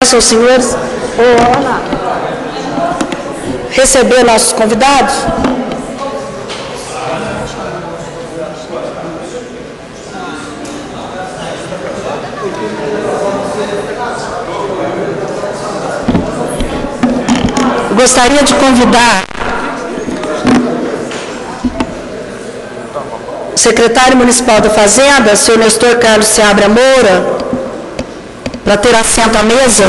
São os senhores. Ana, receber nossos convidados. Gostaria de convidar o secretário municipal da Fazenda, senhor Nestor Carlos Seabra Moura, para ter assento à mesa.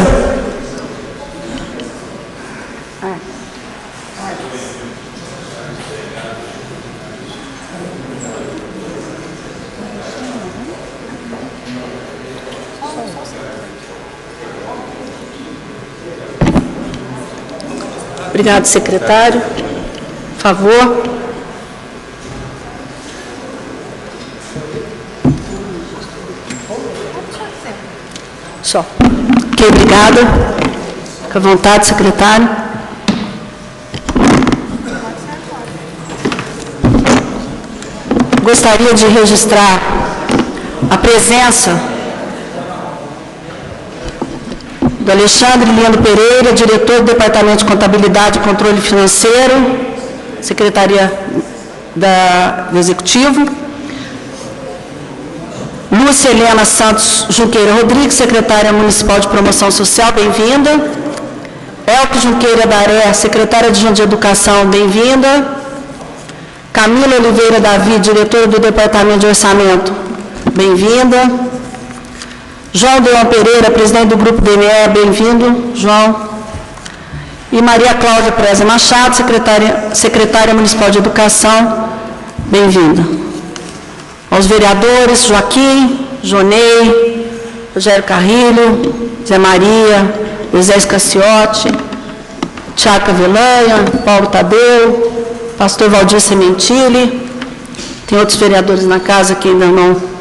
Obrigado, secretário. Por favor. Só. Ok, obrigada. Fique à vontade, secretário. Gostaria de registrar a presença do Alexandre Lino Pereira, diretor do Departamento de Contabilidade e Controle Financeiro, Secretaria do Executivo. Lúcia Helena Santos Junqueira Rodrigues, secretária municipal de Promoção Social, bem-vinda. Elke Junqueira Daré, secretária de Educação, bem-vinda. Camila Oliveira Davi, diretora do Departamento de Orçamento, bem-vinda. João Deon Pereira, presidente do Grupo DME, bem-vindo, João. E Maria Cláudia Preza Machado, secretária municipal de Educação, bem-vinda. Aos vereadores, Joaquim, Jonei, Rogério Carrilho, Zé Maria, José Escaciotti, Tiago Cavelanha, Paulo Tadeu, pastor Valdir Sementili. Tem outros vereadores na casa que ainda não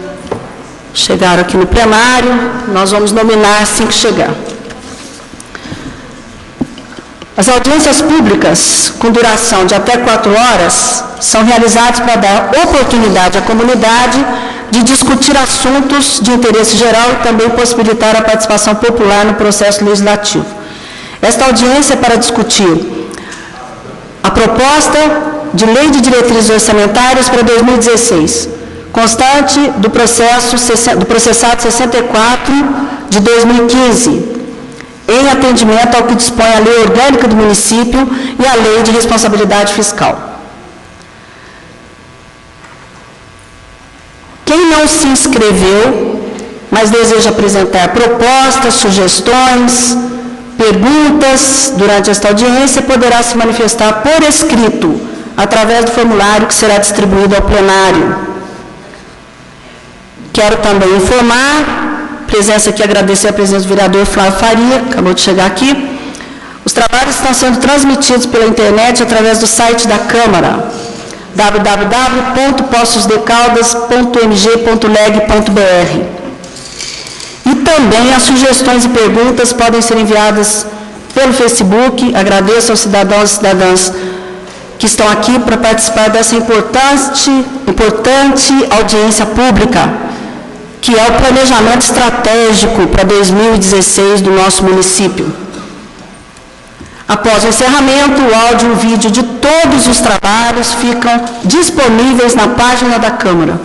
chegaram aqui no plenário. Nós vamos nominar assim que chegar. As audiências públicas, com duração de até 4 horas, são realizadas para dar oportunidade à comunidade de discutir assuntos de interesse geral e também possibilitar a participação popular no processo legislativo. Esta audiência é para discutir a proposta de Lei de Diretrizes Orçamentárias para 2016, constante do processado 64 de 2015, em atendimento ao que dispõe a Lei Orgânica do Município e a Lei de Responsabilidade Fiscal. Quem não se inscreveu, mas deseja apresentar propostas, sugestões, perguntas durante esta audiência, poderá se manifestar por escrito, através do formulário que será distribuído ao plenário. Quero também informar, presença aqui, agradecer a presença do vereador Flávio Faria, acabou de chegar aqui. Os trabalhos estão sendo transmitidos pela internet através do site da Câmara, www.poçosdecaldas.mg.leg.br. E também as sugestões e perguntas podem ser enviadas pelo Facebook. Agradeço aos cidadãos e cidadãs que estão aqui para participar dessa importante audiência pública, que é o planejamento estratégico para 2016 do nosso município. Após o encerramento, o áudio e o vídeo de todos os trabalhos ficam disponíveis na página da Câmara.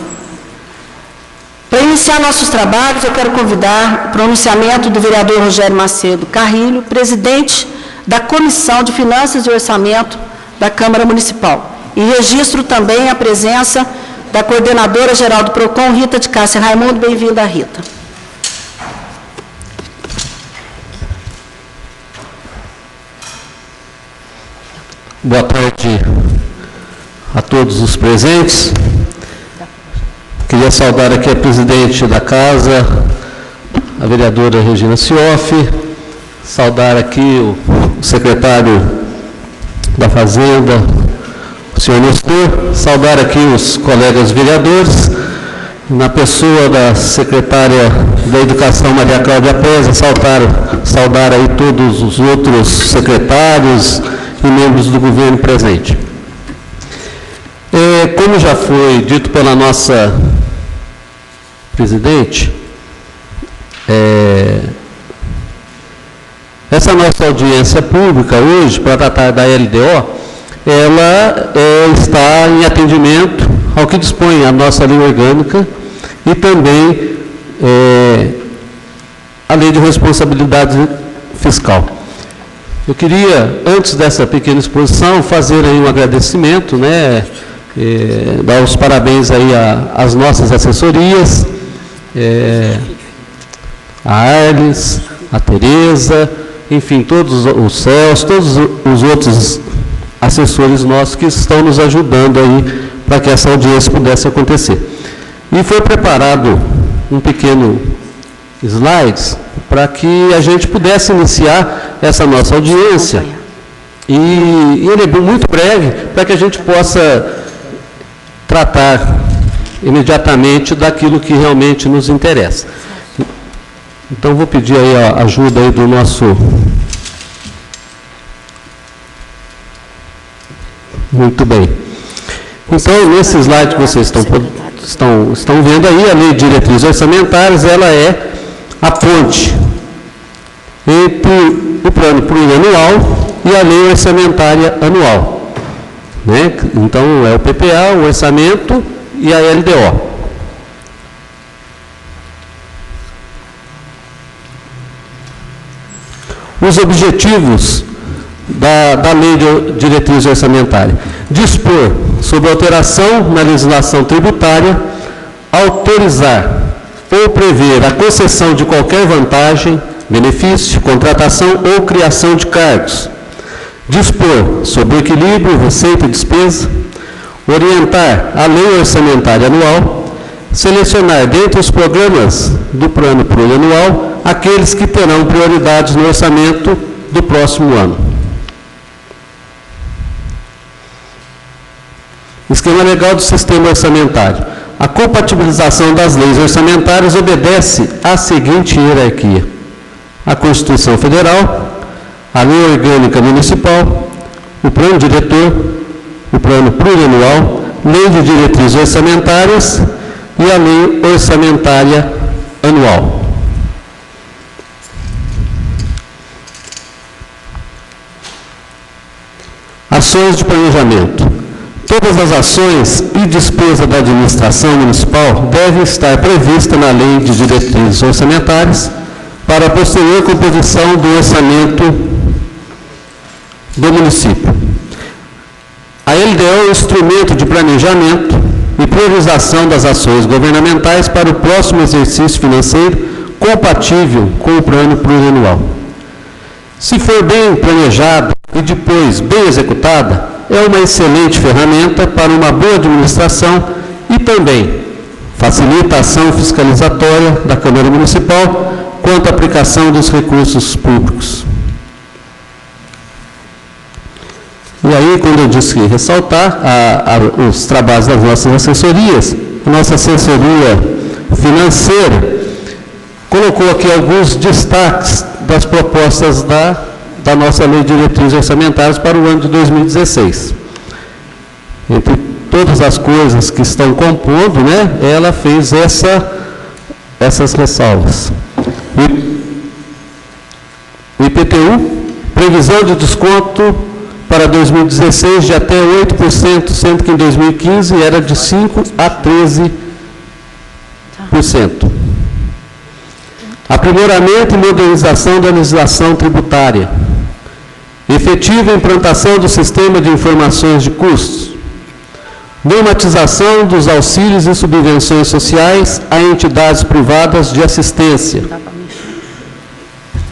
Para iniciar nossos trabalhos, eu quero convidar o pronunciamento do vereador Rogério Macedo Carrilho, presidente da Comissão de Finanças e Orçamento da Câmara Municipal. E registro também a presença da coordenadora geral do PROCON, Rita de Cássia Raimundo. Bem-vinda, Rita. Boa tarde a todos os presentes. Queria saudar aqui a presidente da casa, a vereadora Regina Cioff, saudar aqui o secretário da Fazenda, o senhor Nestor, saudar aqui os colegas vereadores, na pessoa da secretária da Educação, Maria Cláudia Preza, saudar aí todos os outros secretários e membros do governo presente. Como já foi dito pela nossa presidente, Essa nossa audiência pública hoje, para tratar da LDO, ela está em atendimento ao que dispõe a nossa lei orgânica e também a lei de responsabilidade fiscal. Eu queria, antes dessa pequena exposição, fazer aí um agradecimento, né, dar os parabéns aí às nossas assessorias, a Arles, a Tereza, enfim, todos os Celso, todos os outros assessores nossos que estão nos ajudando aí para que essa audiência pudesse acontecer. E foi preparado um pequeno slides para que a gente pudesse iniciar essa nossa audiência. E ele é muito breve para que a gente possa tratar imediatamente daquilo que realmente nos interessa. Então, vou pedir aí a ajuda aí do nosso... Muito bem. Então, nesse slide que vocês estão vendo aí, a Lei de Diretrizes Orçamentárias, ela é a ponte entre o plano plurianual e a lei orçamentária anual, né? Então, é o PPA, o orçamento e a LDO. Os objetivos da Lei de Diretrizes Orçamentárias: dispor sobre alteração na legislação tributária, autorizar ou prever a concessão de qualquer vantagem, benefício, contratação ou criação de cargos, dispor sobre o equilíbrio, receita e despesa, orientar a lei orçamentária anual, selecionar dentre os programas do plano plurianual aqueles que terão prioridades no orçamento do próximo ano. Esquema legal do sistema orçamentário. A compatibilização das leis orçamentárias obedece à seguinte hierarquia: a Constituição Federal, a Lei Orgânica Municipal, o Plano Diretor, o Plano Plurianual, Lei de Diretrizes Orçamentárias e a Lei Orçamentária Anual. Ações de planejamento. Todas as ações e despesa da administração municipal devem estar previstas na Lei de Diretrizes Orçamentárias para a posterior composição do orçamento do município. A LDO é um instrumento de planejamento e priorização das ações governamentais para o próximo exercício financeiro compatível com o plano plurianual. Se for bem planejada e depois bem executada, é uma excelente ferramenta para uma boa administração e também facilita a ação fiscalizatória da Câmara Municipal quanto à aplicação dos recursos públicos. E aí, quando eu disse ressaltar os trabalhos das nossas assessorias, a nossa assessoria financeira colocou aqui alguns destaques das propostas da nossa Lei de Diretrizes Orçamentárias para o ano de 2016. Entre todas as coisas que estão compondo, né, ela fez essas ressalvas. O IPTU, previsão de desconto para 2016 de até 8%, sendo que em 2015 era de 5% a 13%. Aprimoramento e modernização da legislação tributária. Efetiva implantação do sistema de informações de custos. Normatização dos auxílios e subvenções sociais a entidades privadas de assistência.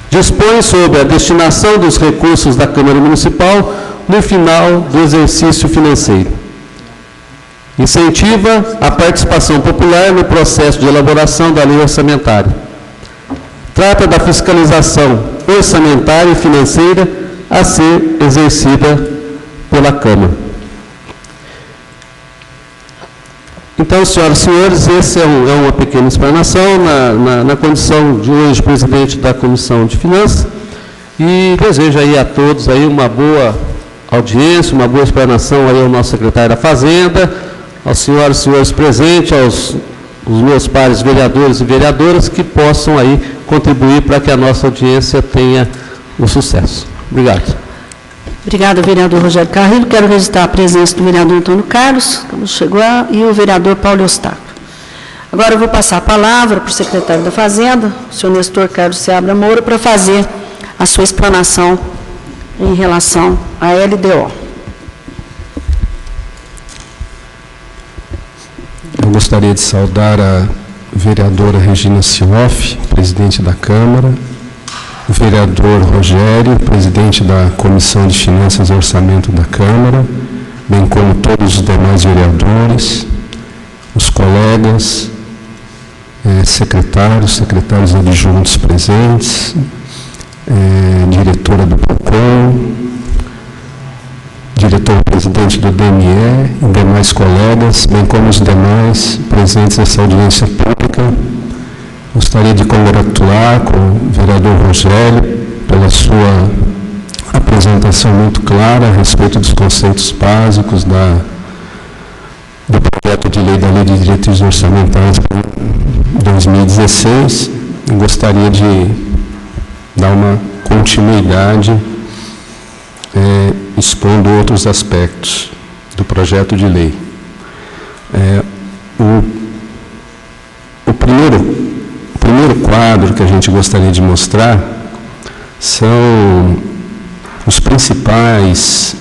Dispõe sobre a destinação dos recursos da Câmara Municipal no final do exercício financeiro. Incentiva a participação popular no processo de elaboração da lei orçamentária. Trata da fiscalização orçamentária e financeira a ser exercida pela Câmara. Então, senhoras e senhores, esse é uma pequena explanação na condição de hoje presidente da Comissão de Finanças, e desejo aí a todos aí uma boa audiência, uma boa explanação aí ao nosso secretário da Fazenda, aos senhoras e senhores presentes, aos meus pares vereadores e vereadoras, que possam aí contribuir para que a nossa audiência tenha o sucesso. Obrigado. Obrigada, vereador Rogério Carrilho. Quero registrar a presença do vereador Antônio Carlos, que chegou, e o vereador Paulo Eustáquio. Agora eu vou passar a palavra para o secretário da Fazenda, o senhor Nestor Carlos Seabra Moura, para fazer a sua explanação em relação à LDO. Eu gostaria de saudar a vereadora Regina Sioff, presidente da Câmara, o vereador Rogério, presidente da Comissão de Finanças e Orçamento da Câmara, bem como todos os demais vereadores, os colegas, secretários adjuntos presentes, diretora do PROCON, diretor-presidente do DME e demais colegas, bem como os demais presentes nessa audiência pública. Gostaria de congratular com o vereador Rogério pela sua apresentação muito clara a respeito dos conceitos básicos do projeto de lei da Lei de Diretrizes Orçamentárias para 2016. Eu gostaria de dar uma continuidade expondo outros aspectos do projeto de lei. O primeiro quadro que a gente gostaria de mostrar são as principais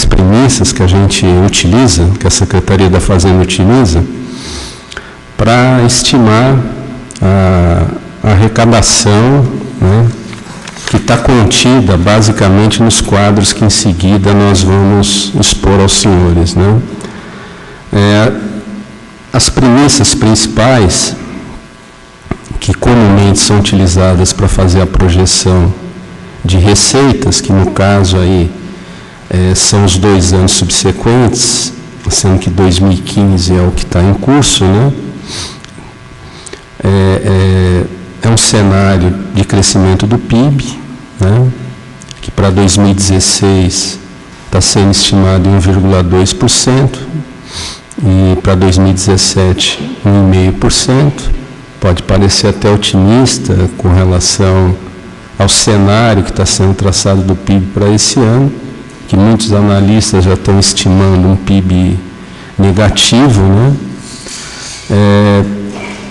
premissas que a gente utiliza, que a Secretaria da Fazenda utiliza, para estimar a arrecadação, né, que está contida basicamente nos quadros que em seguida nós vamos expor aos senhores, né? As premissas principais que comumente são utilizadas para fazer a projeção de receitas, que no caso aí são os 2 anos subsequentes, sendo que 2015 é o que está em curso, né? É um cenário de crescimento do PIB, né, que para 2016 está sendo estimado em 1,2% e para 2017 1,5%. Pode parecer até otimista com relação ao cenário que está sendo traçado do PIB para esse ano, que muitos analistas já estão estimando um PIB negativo, né?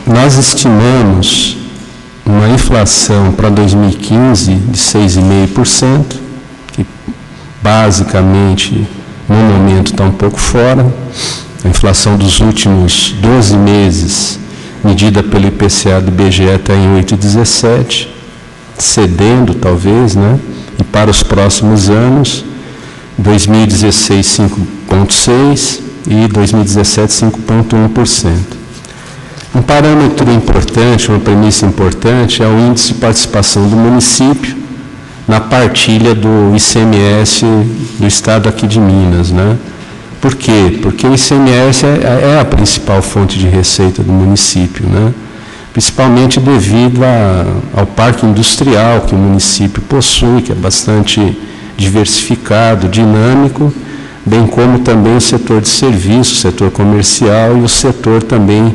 Nós estimamos uma inflação para 2015 de 6,5%, que basicamente no momento está um pouco fora. A inflação dos últimos 12 meses, medida pelo IPCA do IBGE, está em 8,17%, cedendo talvez, né? E para os próximos anos, 2016 5,6% e 2017 5,1%. Um parâmetro importante, uma premissa importante, é o índice de participação do município na partilha do ICMS do estado aqui de Minas, né? Por quê? Porque o ICMS é a principal fonte de receita do município, né? Principalmente devido ao parque industrial que o município possui, que é bastante diversificado, dinâmico, bem como também o setor de serviços, o setor comercial e o setor também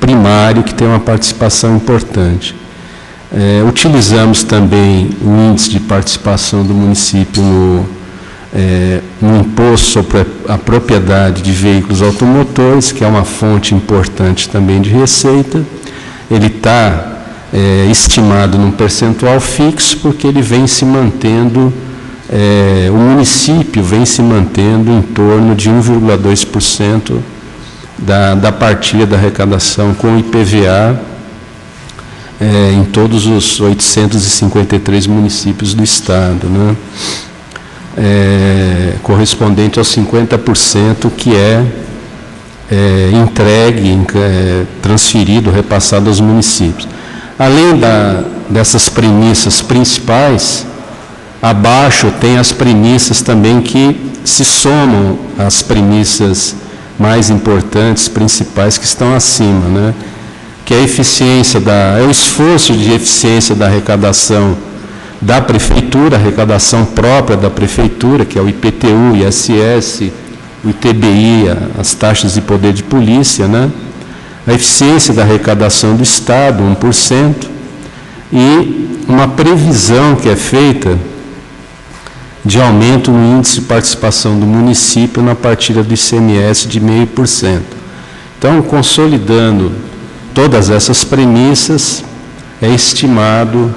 primário, que tem uma participação importante. Utilizamos também o índice de participação do município no imposto sobre a propriedade de veículos automotores, que é uma fonte importante também de receita. Ele está estimado num percentual fixo, porque ele vem se mantendo, o município vem se mantendo em torno de 1,2% da partilha da arrecadação com o IPVA em todos os 853 municípios do estado, né? Correspondente aos 50% que é entregue, transferido, repassado aos municípios. Além dessas premissas principais, abaixo tem as premissas também que se somam às premissas mais importantes, principais, que estão acima, né? Que é a eficiência é o esforço de eficiência da arrecadação da prefeitura, a arrecadação própria da prefeitura, que é o IPTU, ISS, o ITBI, as taxas de poder de polícia, né? A eficiência da arrecadação do Estado, 1%, e uma previsão que é feita de aumento no índice de participação do município na partilha do ICMS de 0,5%. Então, consolidando todas essas premissas, é estimado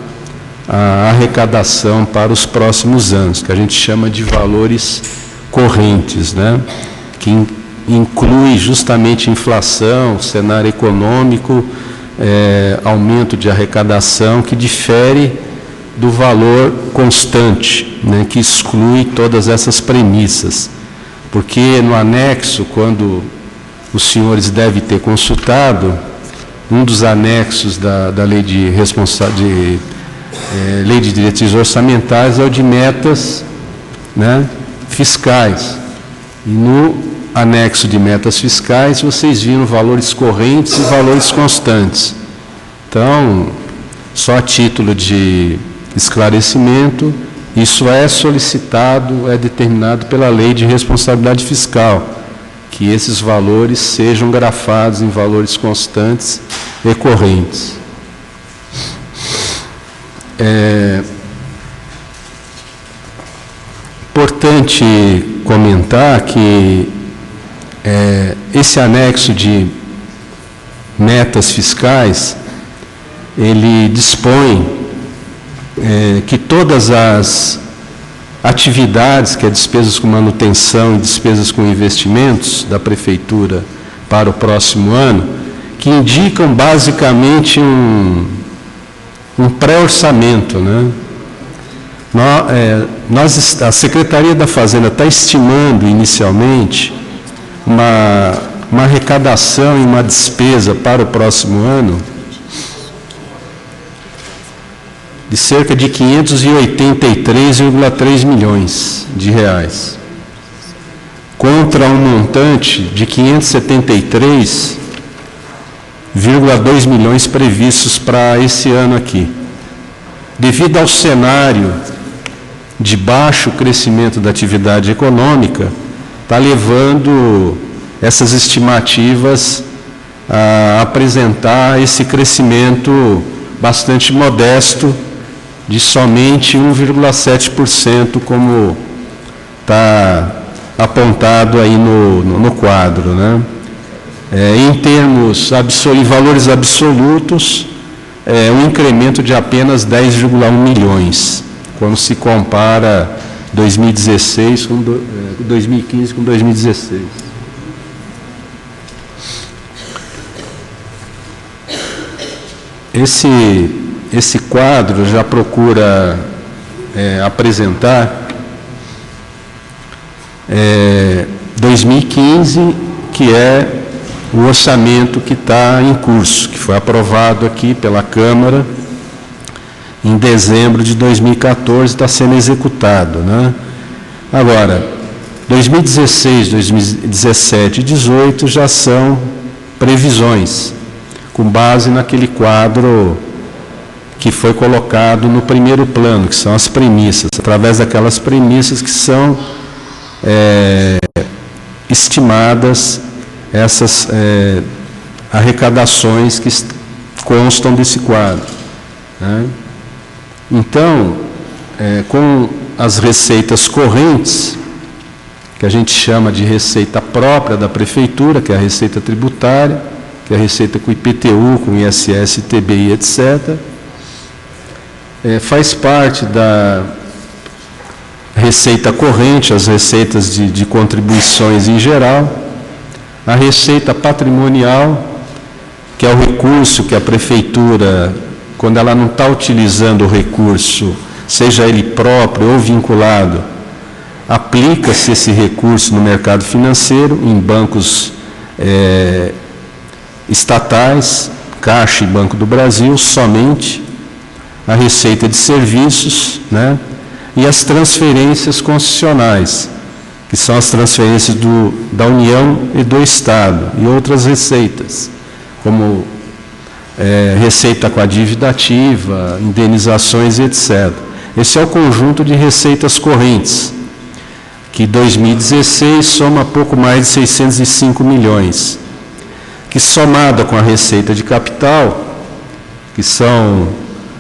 a arrecadação para os próximos anos, que a gente chama de valores correntes, né? Que inclui justamente inflação, cenário econômico, aumento de arrecadação, que difere do valor constante, né? Que exclui todas essas premissas. Porque no anexo, quando os senhores devem ter consultado, um dos anexos da Lei de Lei de Diretrizes Orçamentárias é o de metas, né, fiscais. E no anexo de metas fiscais, vocês viram valores correntes e valores constantes. Então, só a título de esclarecimento, isso é solicitado, é determinado pela Lei de Responsabilidade Fiscal, que esses valores sejam grafados em valores constantes e correntes. Importante comentar que esse anexo de metas fiscais, ele dispõe que todas as atividades, que é despesas com manutenção e despesas com investimentos da Prefeitura para o próximo ano, que indicam basicamente um pré-orçamento, né? A Secretaria da Fazenda está estimando inicialmente uma arrecadação e uma despesa para o próximo ano de cerca de 583,3 milhões de reais, contra um montante de 573,2 milhões previstos para esse ano aqui. Devido ao cenário de baixo crescimento da atividade econômica, está levando essas estimativas a apresentar esse crescimento bastante modesto, de somente 1,7%, como está apontado aí no quadro, né? Em termos, em valores absolutos, um incremento de apenas 10,1 milhões, quando se compara 2015 com 2016. Esse quadro já procura apresentar 2015, que é o orçamento que está em curso, que foi aprovado aqui pela Câmara em dezembro de 2014, está sendo executado, né? Agora, 2016, 2017 e 2018 já são previsões, com base naquele quadro que foi colocado no primeiro plano, que são as premissas, através daquelas premissas que são estimadas essas arrecadações que constam desse quadro, né? Então, com as receitas correntes, que a gente chama de receita própria da Prefeitura, que é a receita tributária, que é a receita com IPTU, com ISS, TBI, etc., faz parte da receita corrente, as receitas de contribuições em geral, a receita patrimonial, que é o recurso que a Prefeitura, quando ela não está utilizando o recurso, seja ele próprio ou vinculado, aplica-se esse recurso no mercado financeiro, em bancos estatais, Caixa e Banco do Brasil, somente, a receita de serviços, né, e as transferências concessionais, que são as transferências da União e do Estado, e outras receitas, como receita com a dívida ativa, indenizações, etc. Esse é o conjunto de receitas correntes, que 2016 soma pouco mais de 605 milhões, que somada com a receita de capital, que são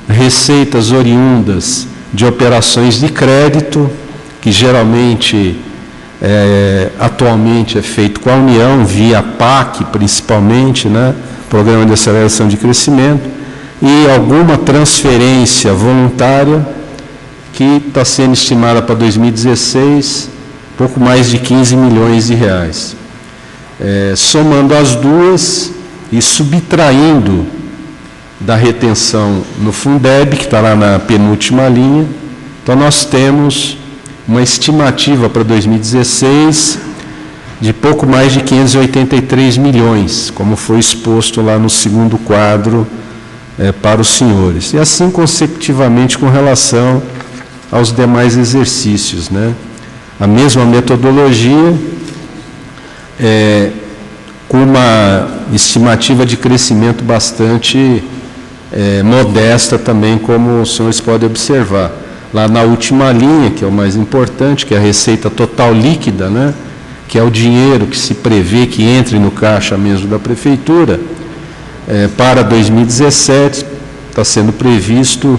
receitas oriundas de operações de crédito, que geralmente, atualmente é feito com a União, via PAC principalmente, né? Programa de Aceleração de Crescimento, e alguma transferência voluntária que está sendo estimada para 2016, pouco mais de 15 milhões de reais. Somando as duas e subtraindo da retenção no Fundeb, que está lá na penúltima linha, então nós temos uma estimativa para 2016 de pouco mais de 583 milhões, como foi exposto lá no segundo quadro para os senhores. E assim consecutivamente com relação aos demais exercícios, né? A mesma metodologia, com uma estimativa de crescimento bastante modesta também, como os senhores podem observar. Lá na última linha, que é o mais importante, que é a receita total líquida, né? Que é o dinheiro que se prevê que entre no caixa mesmo da Prefeitura, para 2017 está sendo previsto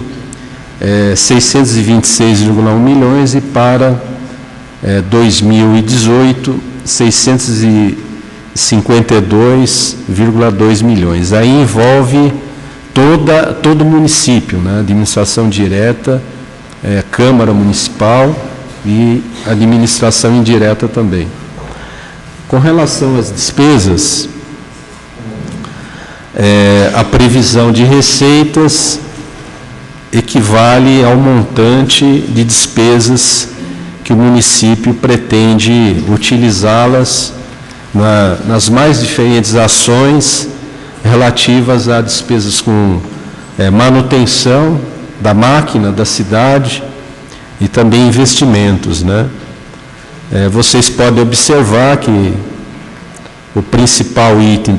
626,1 milhões e para 2018, 652,2 milhões. Aí envolve todo o município, né? Administração direta, Câmara Municipal e administração indireta também. Com relação às despesas, a previsão de receitas equivale ao montante de despesas que o município pretende utilizá-las nas mais diferentes ações relativas a despesas com manutenção da máquina da cidade e também investimentos, né? Vocês podem observar que o principal item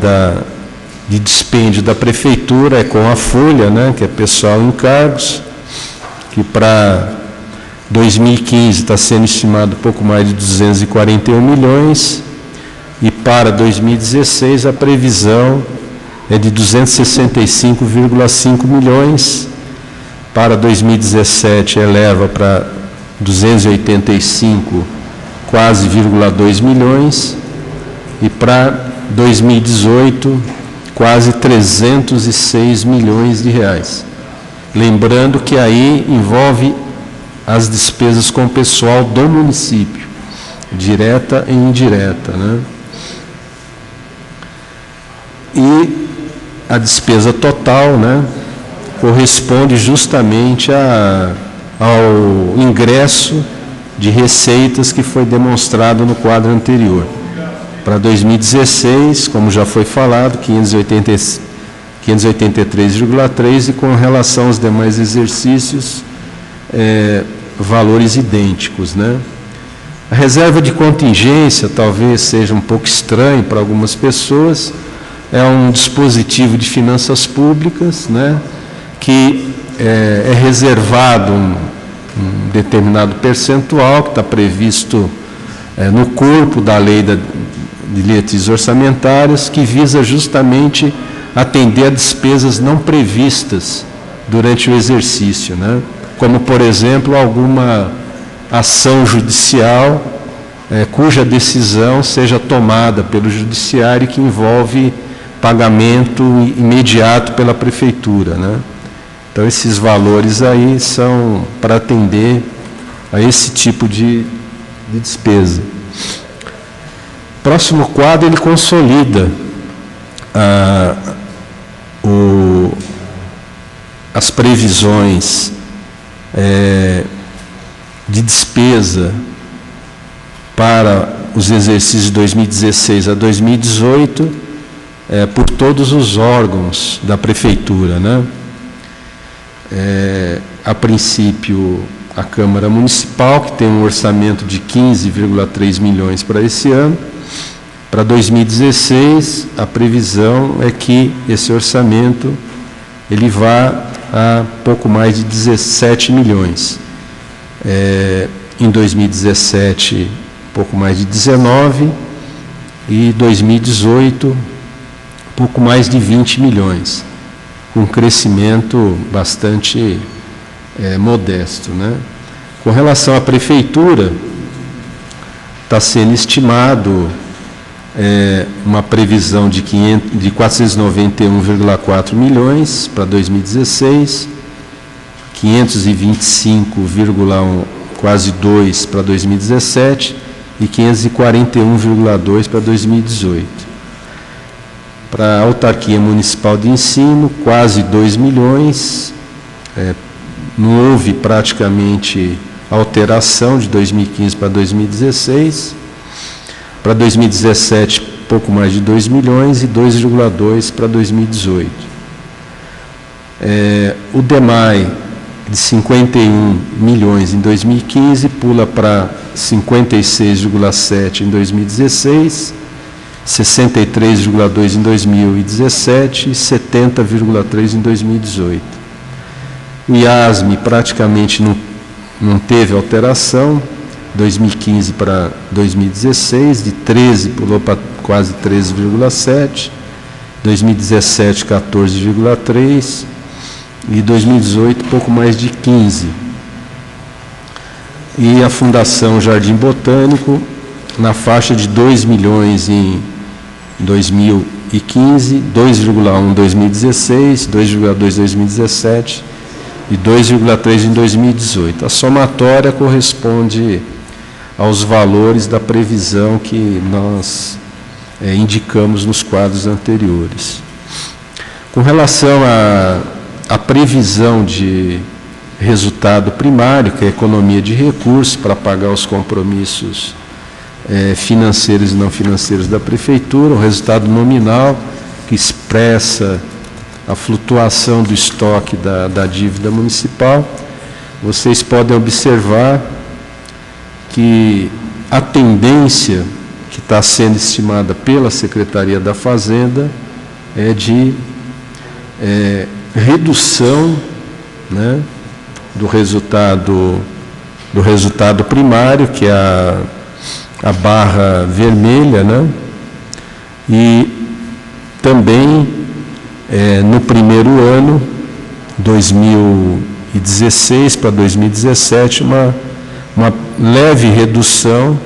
de dispêndio da Prefeitura é com a folha, né, que é pessoal em encargos, que para 2015 está sendo estimado pouco mais de 241 milhões, e para 2016 a previsão é de 265,5 milhões, para 2017 eleva para 285, quase 2 milhões, e para 2018, quase 306 milhões de reais. Lembrando que aí envolve as despesas com o pessoal do município, direta e indireta, né? E a despesa total, né, corresponde justamente ao ingresso de receitas que foi demonstrado no quadro anterior. Para 2016, como já foi falado, 583,3, e com relação aos demais exercícios, valores idênticos, né? A reserva de contingência talvez seja um pouco estranho para algumas pessoas, é um dispositivo de finanças públicas, né, que é reservado um determinado percentual, que está previsto no corpo da lei de diretrizes orçamentárias, que visa justamente atender a despesas não previstas durante o exercício, né? Como, por exemplo, alguma ação judicial cuja decisão seja tomada pelo judiciário, que envolve pagamento imediato pela Prefeitura, né? Então, esses valores aí são para atender a esse tipo de despesa. Próximo quadro, ele consolida as previsões de despesa para os exercícios de 2016 a 2018 por todos os órgãos da Prefeitura, né? A princípio, a Câmara Municipal, que tem um orçamento de 15,3 milhões para esse ano. Para 2016, a previsão é que esse orçamento ele vá a pouco mais de 17 milhões. Em 2017, pouco mais de 19, e 2018, pouco mais de 20 milhões. com um crescimento bastante modesto, né? Com relação à prefeitura, está sendo estimado uma previsão de 491,4 milhões para 2016, 525,1, quase 2 para 2017 e 541,2 para 2018. Para a autarquia municipal de ensino, quase 2 milhões, não houve praticamente alteração de 2015 para 2016. Para 2017, pouco mais de 2 milhões e 2,2 para 2018. O DEMAI, de 51 milhões em 2015, pula para 56,7 em 2016, 63,2 em 2017 e 70,3 em 2018. O IASME praticamente não teve alteração, 2015 para 2016, de 13 pulou para quase 13,7, 2017 14,3 e 2018 pouco mais de 15. E a Fundação Jardim Botânico na faixa de 2 milhões em 2015, 2,1 em 2016, 2,2 em 2017 e 2,3 em 2018. A somatória corresponde aos valores da previsão que nós indicamos nos quadros anteriores. Com relação à previsão de resultado primário, que é a economia de recursos para pagar os compromissos financeiros e não financeiros da Prefeitura, o resultado nominal, que expressa a flutuação do estoque da dívida municipal, vocês podem observar que a tendência que está sendo estimada pela Secretaria da Fazenda é de redução, né, do resultado primário, que é a barra vermelha, né, e também no primeiro ano, 2016 para 2017, uma leve redução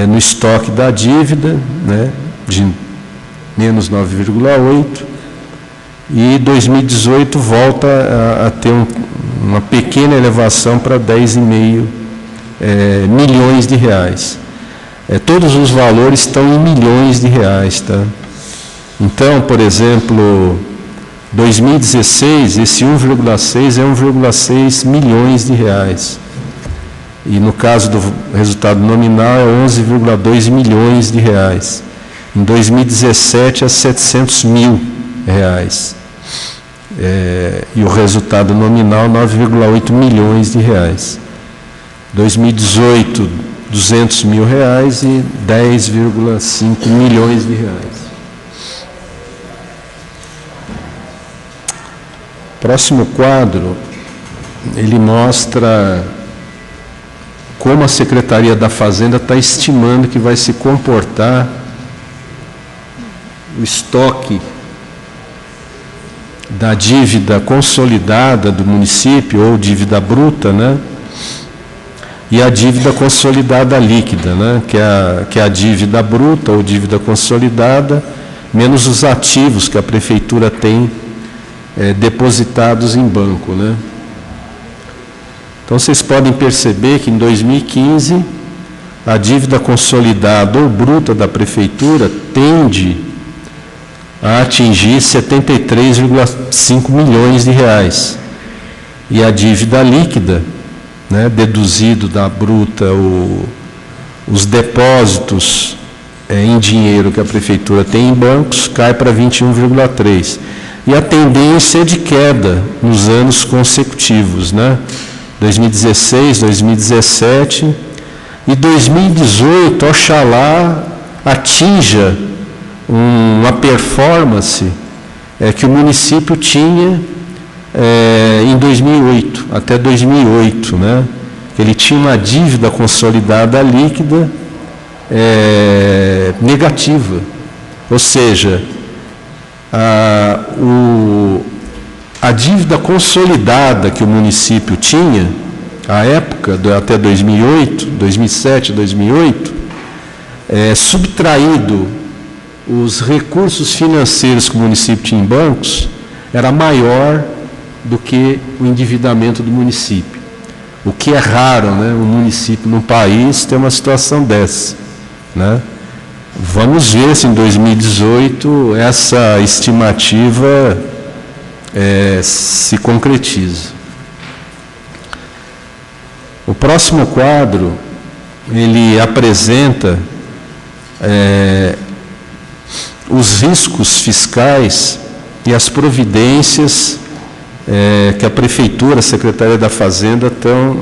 no estoque da dívida, né, de menos 9,8%, e 2018 volta a ter uma pequena elevação para 10,5 milhões de reais. Todos os valores estão em milhões de reais, tá? Então, por exemplo, 2016, esse 1,6 é 1,6 milhões de reais. E no caso do resultado nominal é 11,2 milhões de reais. Em 2017 é 700 mil reais. E o resultado nominal 9,8 milhões de reais. 2018, 200 mil reais e 10,5 milhões de reais. Próximo quadro, ele mostra como a Secretaria da Fazenda está estimando que vai se comportar o estoque da dívida consolidada do município, ou dívida bruta, né? E a dívida consolidada líquida, né? Que é a dívida bruta ou dívida consolidada, menos os ativos que a Prefeitura tem depositados em banco, né? Então, vocês podem perceber que em 2015, a dívida consolidada ou bruta da Prefeitura tende a atingir 73,5 milhões de reais. E a dívida líquida, né, deduzido da bruta os depósitos em dinheiro que a Prefeitura tem em bancos, cai para 21,3. E a tendência é de queda nos anos consecutivos, né? 2016, 2017 e 2018, oxalá atinja uma performance que o município tinha em 2008, até 2008, né? Ele tinha uma dívida consolidada líquida negativa, ou seja, a dívida consolidada que o município tinha, à época, até 2008, 2007, 2008, subtraído os recursos financeiros que o município tinha em bancos, era maior do que o endividamento do município. O que é raro, né? O município num país ter uma situação dessa, né? Vamos ver se em 2018 essa estimativa se concretiza. O próximo quadro, ele apresenta os riscos fiscais e as providências que a Prefeitura, a Secretaria da Fazenda estão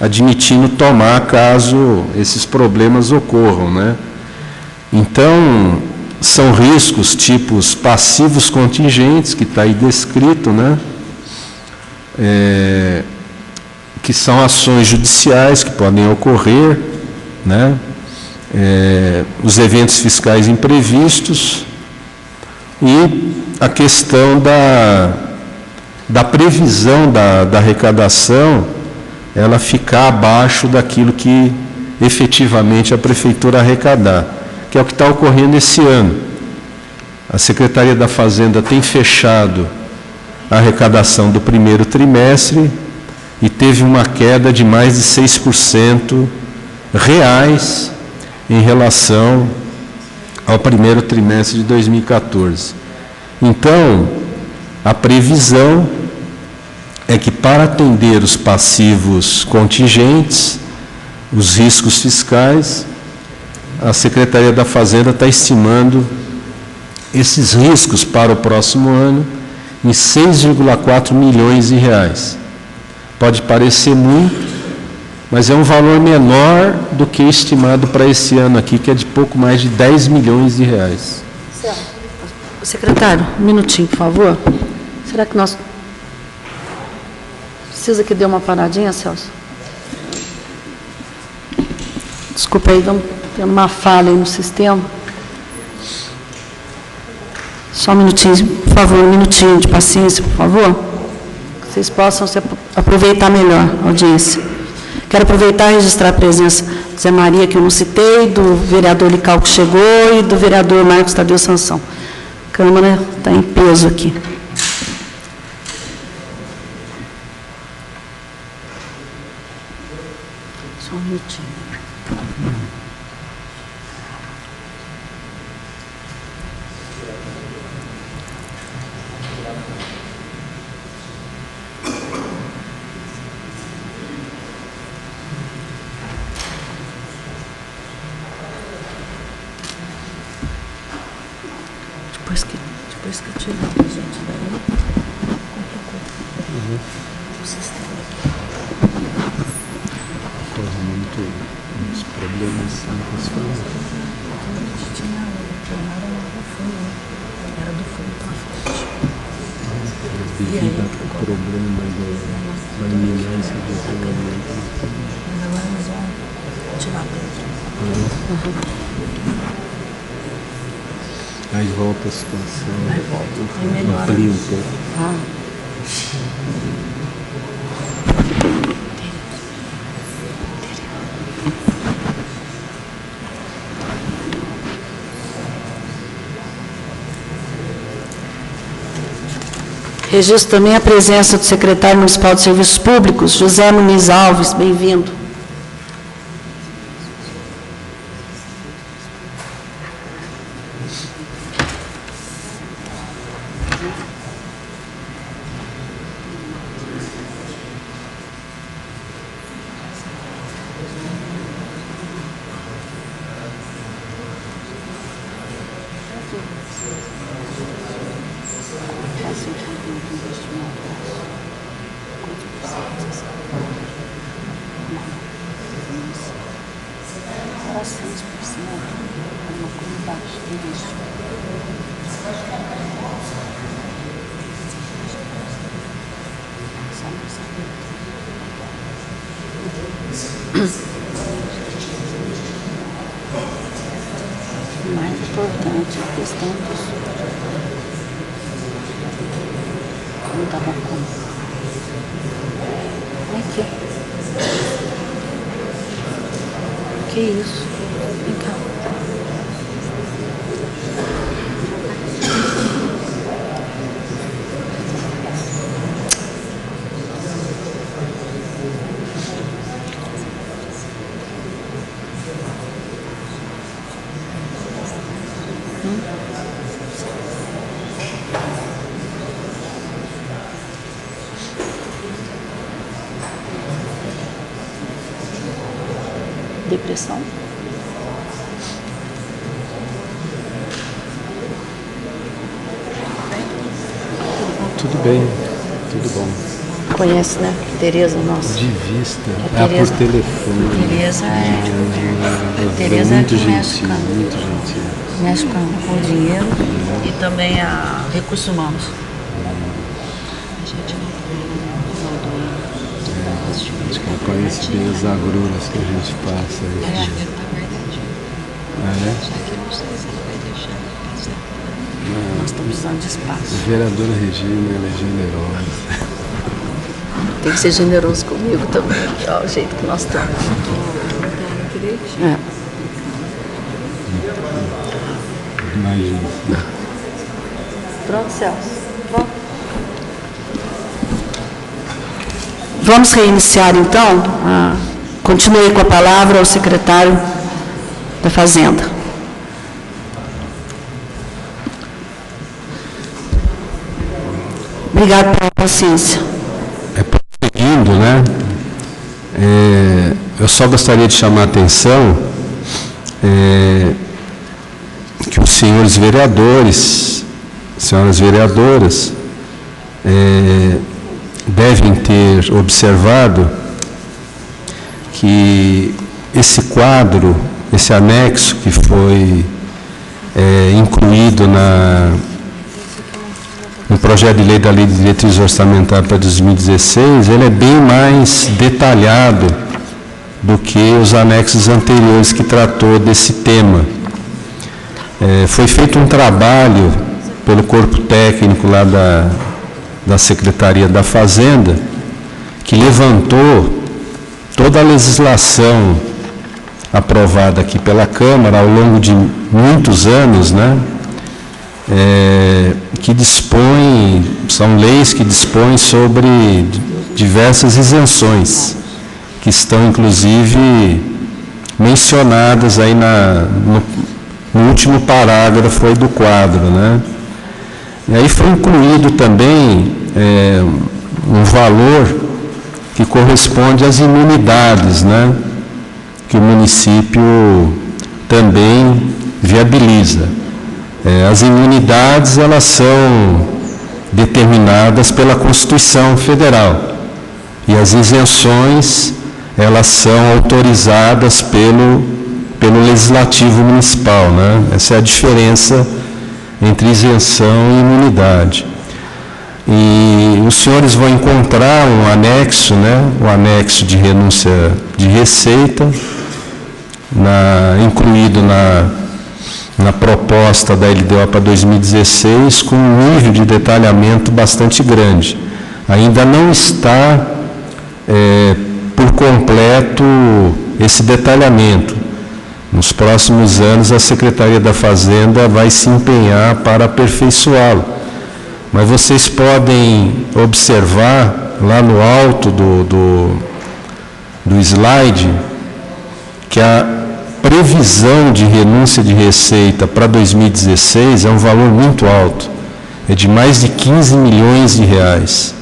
admitindo tomar caso esses problemas ocorram, né? Então, são riscos tipos passivos contingentes, que está aí descrito, né? Que são ações judiciais que podem ocorrer, né? Os eventos fiscais imprevistos e a questão da previsão da arrecadação, ela ficar abaixo daquilo que efetivamente a Prefeitura arrecadar, que é o que está ocorrendo esse ano. A Secretaria da Fazenda tem fechado a arrecadação do primeiro trimestre e teve uma queda de mais de 6% reais em relação ao primeiro trimestre de 2014. Então, a previsão é que, para atender os passivos contingentes, os riscos fiscais, a Secretaria da Fazenda está estimando esses riscos para o próximo ano em 6,4 milhões de reais. Pode parecer muito, mas é um valor menor do que estimado para esse ano aqui, que é de pouco mais de 10 milhões de reais. Secretário, um minutinho, por favor. Será que nós... Precisa que dê uma paradinha, Celso? Desculpa aí, tem uma falha aí no sistema. Só um minutinho, por favor, um minutinho de paciência, por favor. Que vocês possam aproveitar melhor a audiência. Quero aproveitar e registrar a presença do Zé Maria, que eu não citei, do vereador Lical, que chegou, e do vereador Marcos Tadeu Sansão. A Câmara está em peso aqui. Só um minutinho. Depois que tirar a gente daí, complicou. O sistema Corre muitos problemas simples. A gente tinha o plenário do fundo, era do fundo para frente. Devido ao problema da iminência do regulamento. Mas agora nós vamos tirar dentro. Aí volta a situação. Aí volta. Aí melhora. Amplia um pouco. Registro também a presença do secretário municipal de Serviços Públicos, José Muniz Alves. Bem-vindo. O mais importante é a questão disso. Não está bom. Que isso? Vem cá. Depressão. Tudo bem, tudo bom. Conhece, né? Tereza, nossa. De vista, Tereza. por telefone. Tereza Tereza muito que mexe gentil, com- muito gentil. Mexe com dinheiro e também a recursos humanos. A gente Acho que ela conhece bem as agruras que a gente passa aí. Ah, é? Nós estamos precisando de espaço. A vereadora Regina, ela é generosa. Tem que ser generoso comigo também. Olha o jeito que nós estamos. É. Imagina. Pronto, Celso. Pronto. Vamos reiniciar, então. Continue com a palavra ao secretário da Fazenda. Obrigado pela paciência. Prosseguindo, né? Eu só gostaria de chamar a atenção que os senhores vereadores, senhoras vereadoras, devem ter observado que esse quadro, esse anexo que foi incluído no projeto de lei da Lei de Diretriz Orçamentária para 2016, ele é bem mais detalhado do que os anexos anteriores que tratou desse tema. Foi feito um trabalho pelo corpo técnico lá da Secretaria da Fazenda, que levantou toda a legislação aprovada aqui pela Câmara ao longo de muitos anos, né? Que dispõe, são leis que dispõem sobre diversas isenções, que estão inclusive mencionadas aí no último parágrafo aí do quadro, né? E aí foi incluído também um valor que corresponde às imunidades, né? Que o município também viabiliza. As imunidades, elas são determinadas pela Constituição Federal e as isenções, elas são autorizadas pelo Legislativo Municipal, né? Essa é a diferença entre isenção e imunidade. E os senhores vão encontrar um anexo, né? O anexo de renúncia de receita, incluído na proposta da LDO para 2016, com um nível de detalhamento bastante grande. Ainda não está por completo esse detalhamento. Nos próximos anos, a Secretaria da Fazenda vai se empenhar para aperfeiçoá-lo. Mas vocês podem observar lá no alto do slide que a previsão de renúncia de receita para 2016 é um valor muito alto, é de mais de 15 milhões de reais,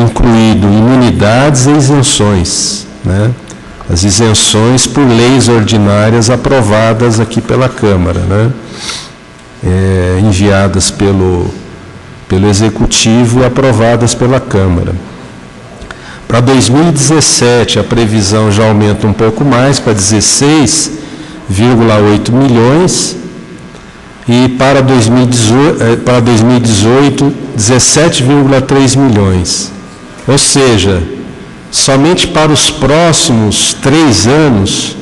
incluído imunidades e isenções, né? As isenções por leis ordinárias aprovadas aqui pela Câmara, né? Enviadas pelo Executivo e aprovadas pela Câmara. Para 2017, a previsão já aumenta um pouco mais, para 16,8 milhões, e para 2018, 17,3 milhões. Ou seja, somente para os próximos 3 anos,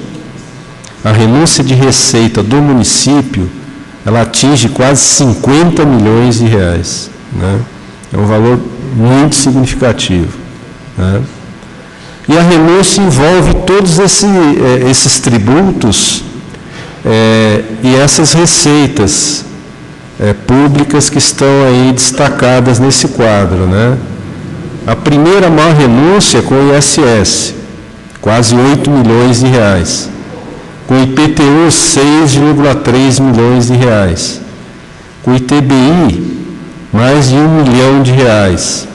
a renúncia de receita do município, ela atinge quase 50 milhões de reais, né? É um valor muito significativo, né? E a renúncia envolve todos esses tributos e essas receitas públicas que estão aí destacadas nesse quadro, né? A primeira maior renúncia é com o ISS, quase 8 milhões de reais. Com o IPTU, 6,3 milhões de reais. Com o ITBI, mais de 1 milhão de reais.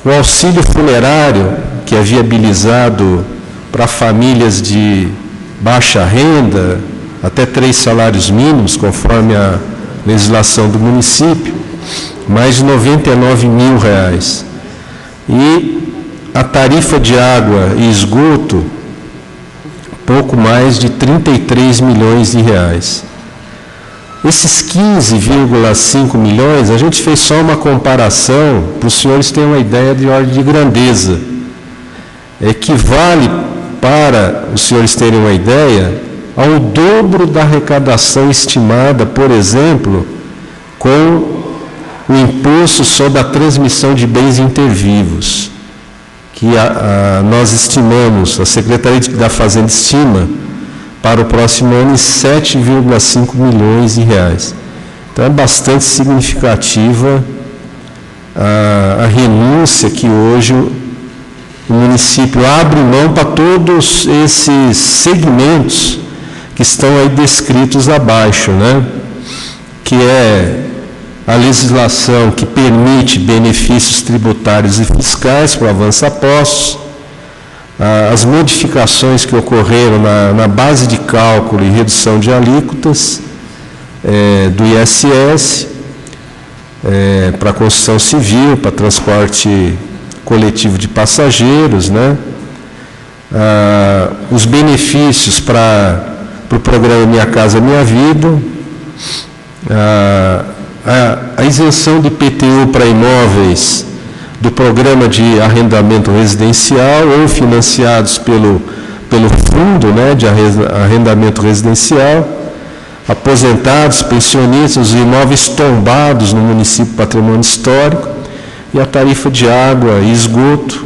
O auxílio funerário, que é viabilizado para famílias de baixa renda, até 3 salários mínimos, conforme a legislação do município, mais de 99 mil reais. E a tarifa de água e esgoto, pouco mais de 33 milhões de reais. Esses 15,5 milhões, a gente fez só uma comparação, para os senhores terem uma ideia de ordem de grandeza. Equivale, para os senhores terem uma ideia, ao dobro da arrecadação estimada, por exemplo, com o imposto sobre a transmissão de bens intervivos, que nós estimamos, a Secretaria da Fazenda estima, para o próximo ano em 7,5 milhões de reais. Então é bastante significativa a renúncia que hoje o município abre mão para todos esses segmentos que estão aí descritos abaixo, né? Que é a legislação que permite benefícios tributários e fiscais para o avança-postos, as modificações que ocorreram na base de cálculo e redução de alíquotas do ISS para construção civil, para transporte coletivo de passageiros, né? Os benefícios para o programa Minha Casa Minha Vida, a isenção de IPTU para imóveis do programa de arrendamento residencial ou financiados pelo fundo, né, de arrendamento residencial, aposentados, pensionistas, os imóveis tombados no município patrimônio histórico, e a tarifa de água e esgoto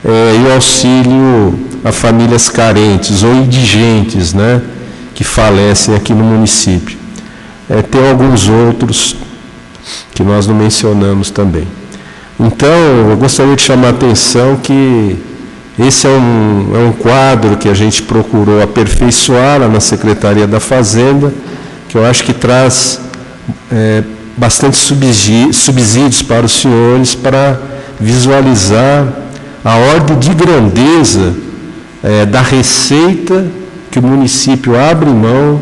e o auxílio a famílias carentes ou indigentes, né, que falecem aqui no município. Tem alguns outros que nós não mencionamos também. Então, eu gostaria de chamar a atenção que esse é um quadro que a gente procurou aperfeiçoar lá na Secretaria da Fazenda, que eu acho que traz bastante subsídios para os senhores para visualizar a ordem de grandeza da receita que o município abre mão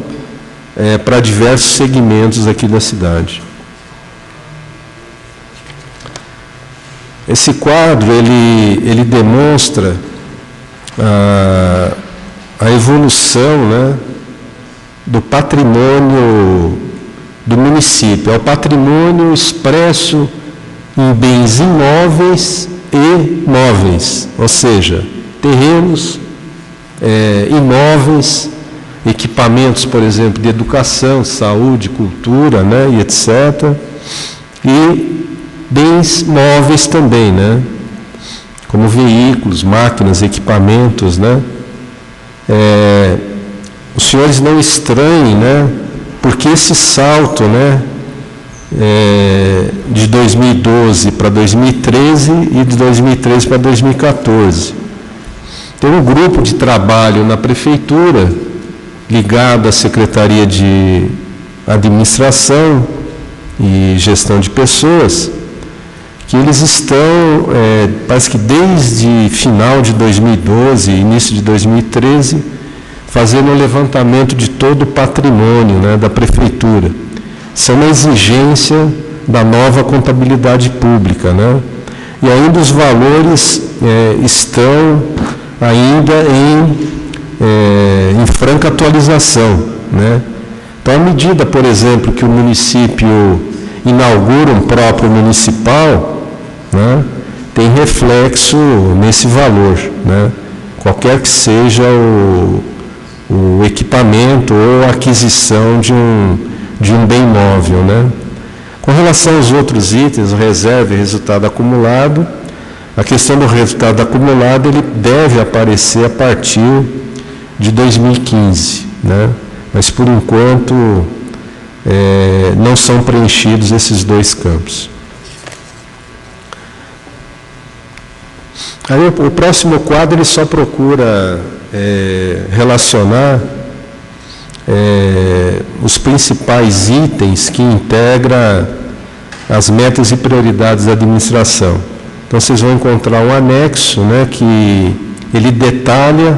para diversos segmentos aqui da cidade. Esse quadro, ele demonstra a evolução, né, do patrimônio do município. É o patrimônio expresso em bens imóveis e móveis, ou seja, terrenos, imóveis, equipamentos, por exemplo, de educação, saúde, cultura, né, e etc. E bens móveis também, né? Como veículos, máquinas, equipamentos, né? Os senhores não estranhem, né? Porque esse salto, né? De 2012 para 2013 e de 2013 para 2014. Tem um grupo de trabalho na prefeitura ligado à Secretaria de Administração e Gestão de Pessoas, que eles estão, parece que desde final de 2012, início de 2013, fazendo um levantamento de todo o patrimônio, né, da prefeitura. Isso é uma exigência da nova contabilidade pública, né? E ainda os valores estão ainda em franca atualização, né? Então, à medida, por exemplo, que o município inaugura um próprio municipal, né, tem reflexo nesse valor, né, qualquer que seja o equipamento ou a aquisição de um bem móvel, né. Com relação aos outros itens, reserva e resultado acumulado, A questão do resultado acumulado, ele deve aparecer a partir de 2015, né? Mas, por enquanto, não são preenchidos esses dois campos. Aí, o próximo quadro, ele só procura relacionar os principais itens que integram as metas e prioridades da administração. Então, vocês vão encontrar um anexo, né, que ele detalha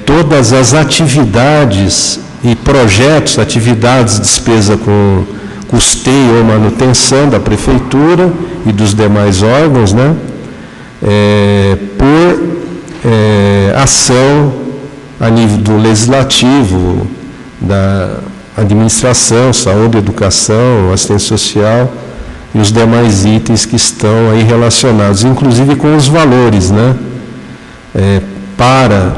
todas as atividades e projetos, atividades, despesa com custeio ou manutenção da Prefeitura e dos demais órgãos, né, por ação a nível do Legislativo, da administração, saúde, educação, assistência social e os demais itens que estão aí relacionados, inclusive com os valores, né? Para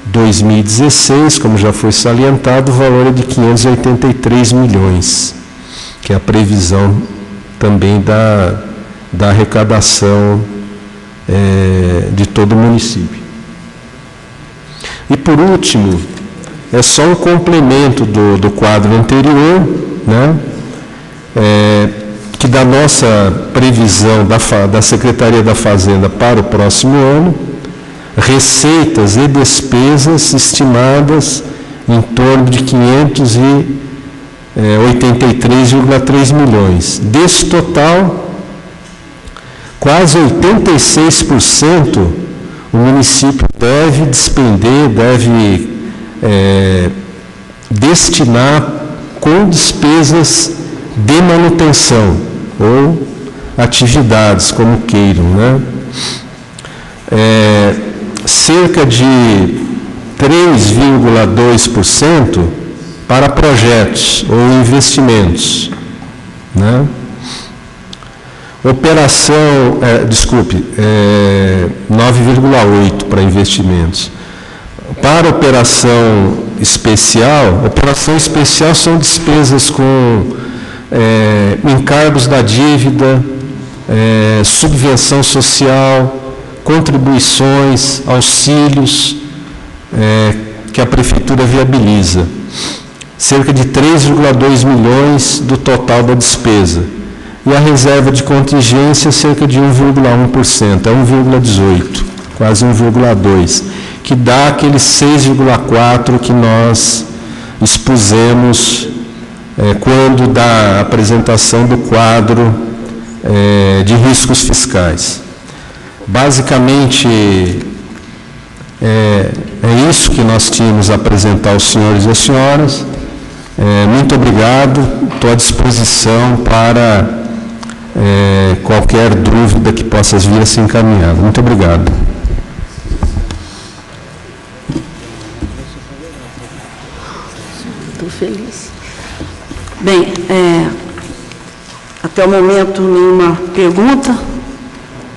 2016, como já foi salientado, o valor é de 583 milhões, que é a previsão também da arrecadação de todo o município. E, por último, é só um complemento do quadro anterior, né? Que da nossa previsão da Secretaria da Fazenda para o próximo ano, receitas e despesas estimadas em torno de 583,3 milhões. Desse total, quase 86% o município deve despender, deve destinar com despesas de manutenção ou atividades, como queiram, né? Cerca de 3,2% para projetos ou investimentos, né? Operação, 9,8% para investimentos. Para operação especial são despesas com encargos da dívida, subvenção social, contribuições, auxílios que a Prefeitura viabiliza. Cerca de 3,2 milhões do total da despesa. E a reserva de contingência, cerca de 1,1%, 1,18%, quase 1,2%, que dá aquele 6,4% que nós expusemos quando da apresentação do quadro de riscos fiscais. Basicamente, é isso que nós tínhamos a apresentar aos senhores e às senhoras. Muito obrigado, estou à disposição para qualquer dúvida que possa vir a ser encaminhada. Muito obrigado. Estou feliz. Bem, até o momento nenhuma pergunta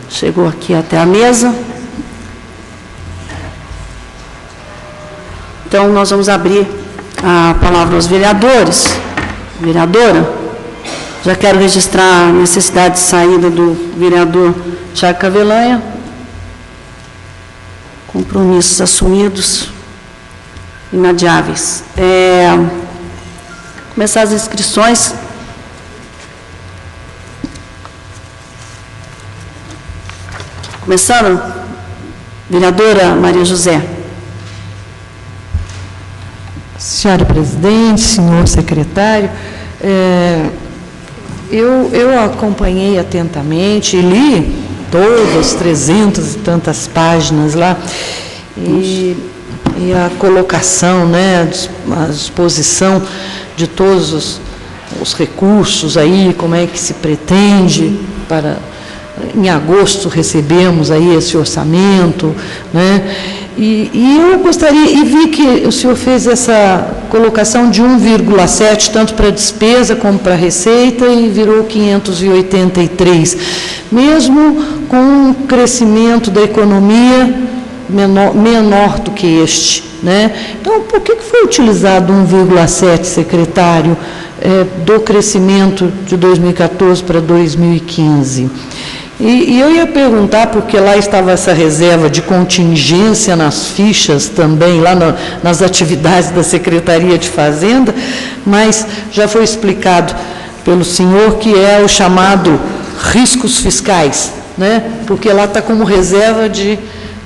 chegou aqui até a mesa. Então, nós vamos abrir a palavra aos vereadores. Vereadora, já quero registrar a necessidade de saída do vereador Tiago Cavelanha. Compromissos assumidos, inadiáveis. Começar as inscrições. Começando, vereadora Maria José. Senhora presidente, senhor secretário, eu acompanhei atentamente, li todas as 300 e tantas páginas lá, e a colocação, né, a disposição de todos os recursos aí, como é que se pretende para... Em agosto recebemos aí esse orçamento, né? E eu gostaria, e vi que o senhor fez essa colocação de 1,7, tanto para despesa como para receita, e virou 583. Mesmo com um crescimento da economia menor do que este, né? Então, por que foi utilizado 1,7, secretário, do crescimento de 2014 para 2015? E eu ia perguntar, porque lá estava essa reserva de contingência nas fichas também, lá nas atividades da Secretaria de Fazenda, mas já foi explicado pelo senhor que é o chamado riscos fiscais, né? Porque lá está como reserva de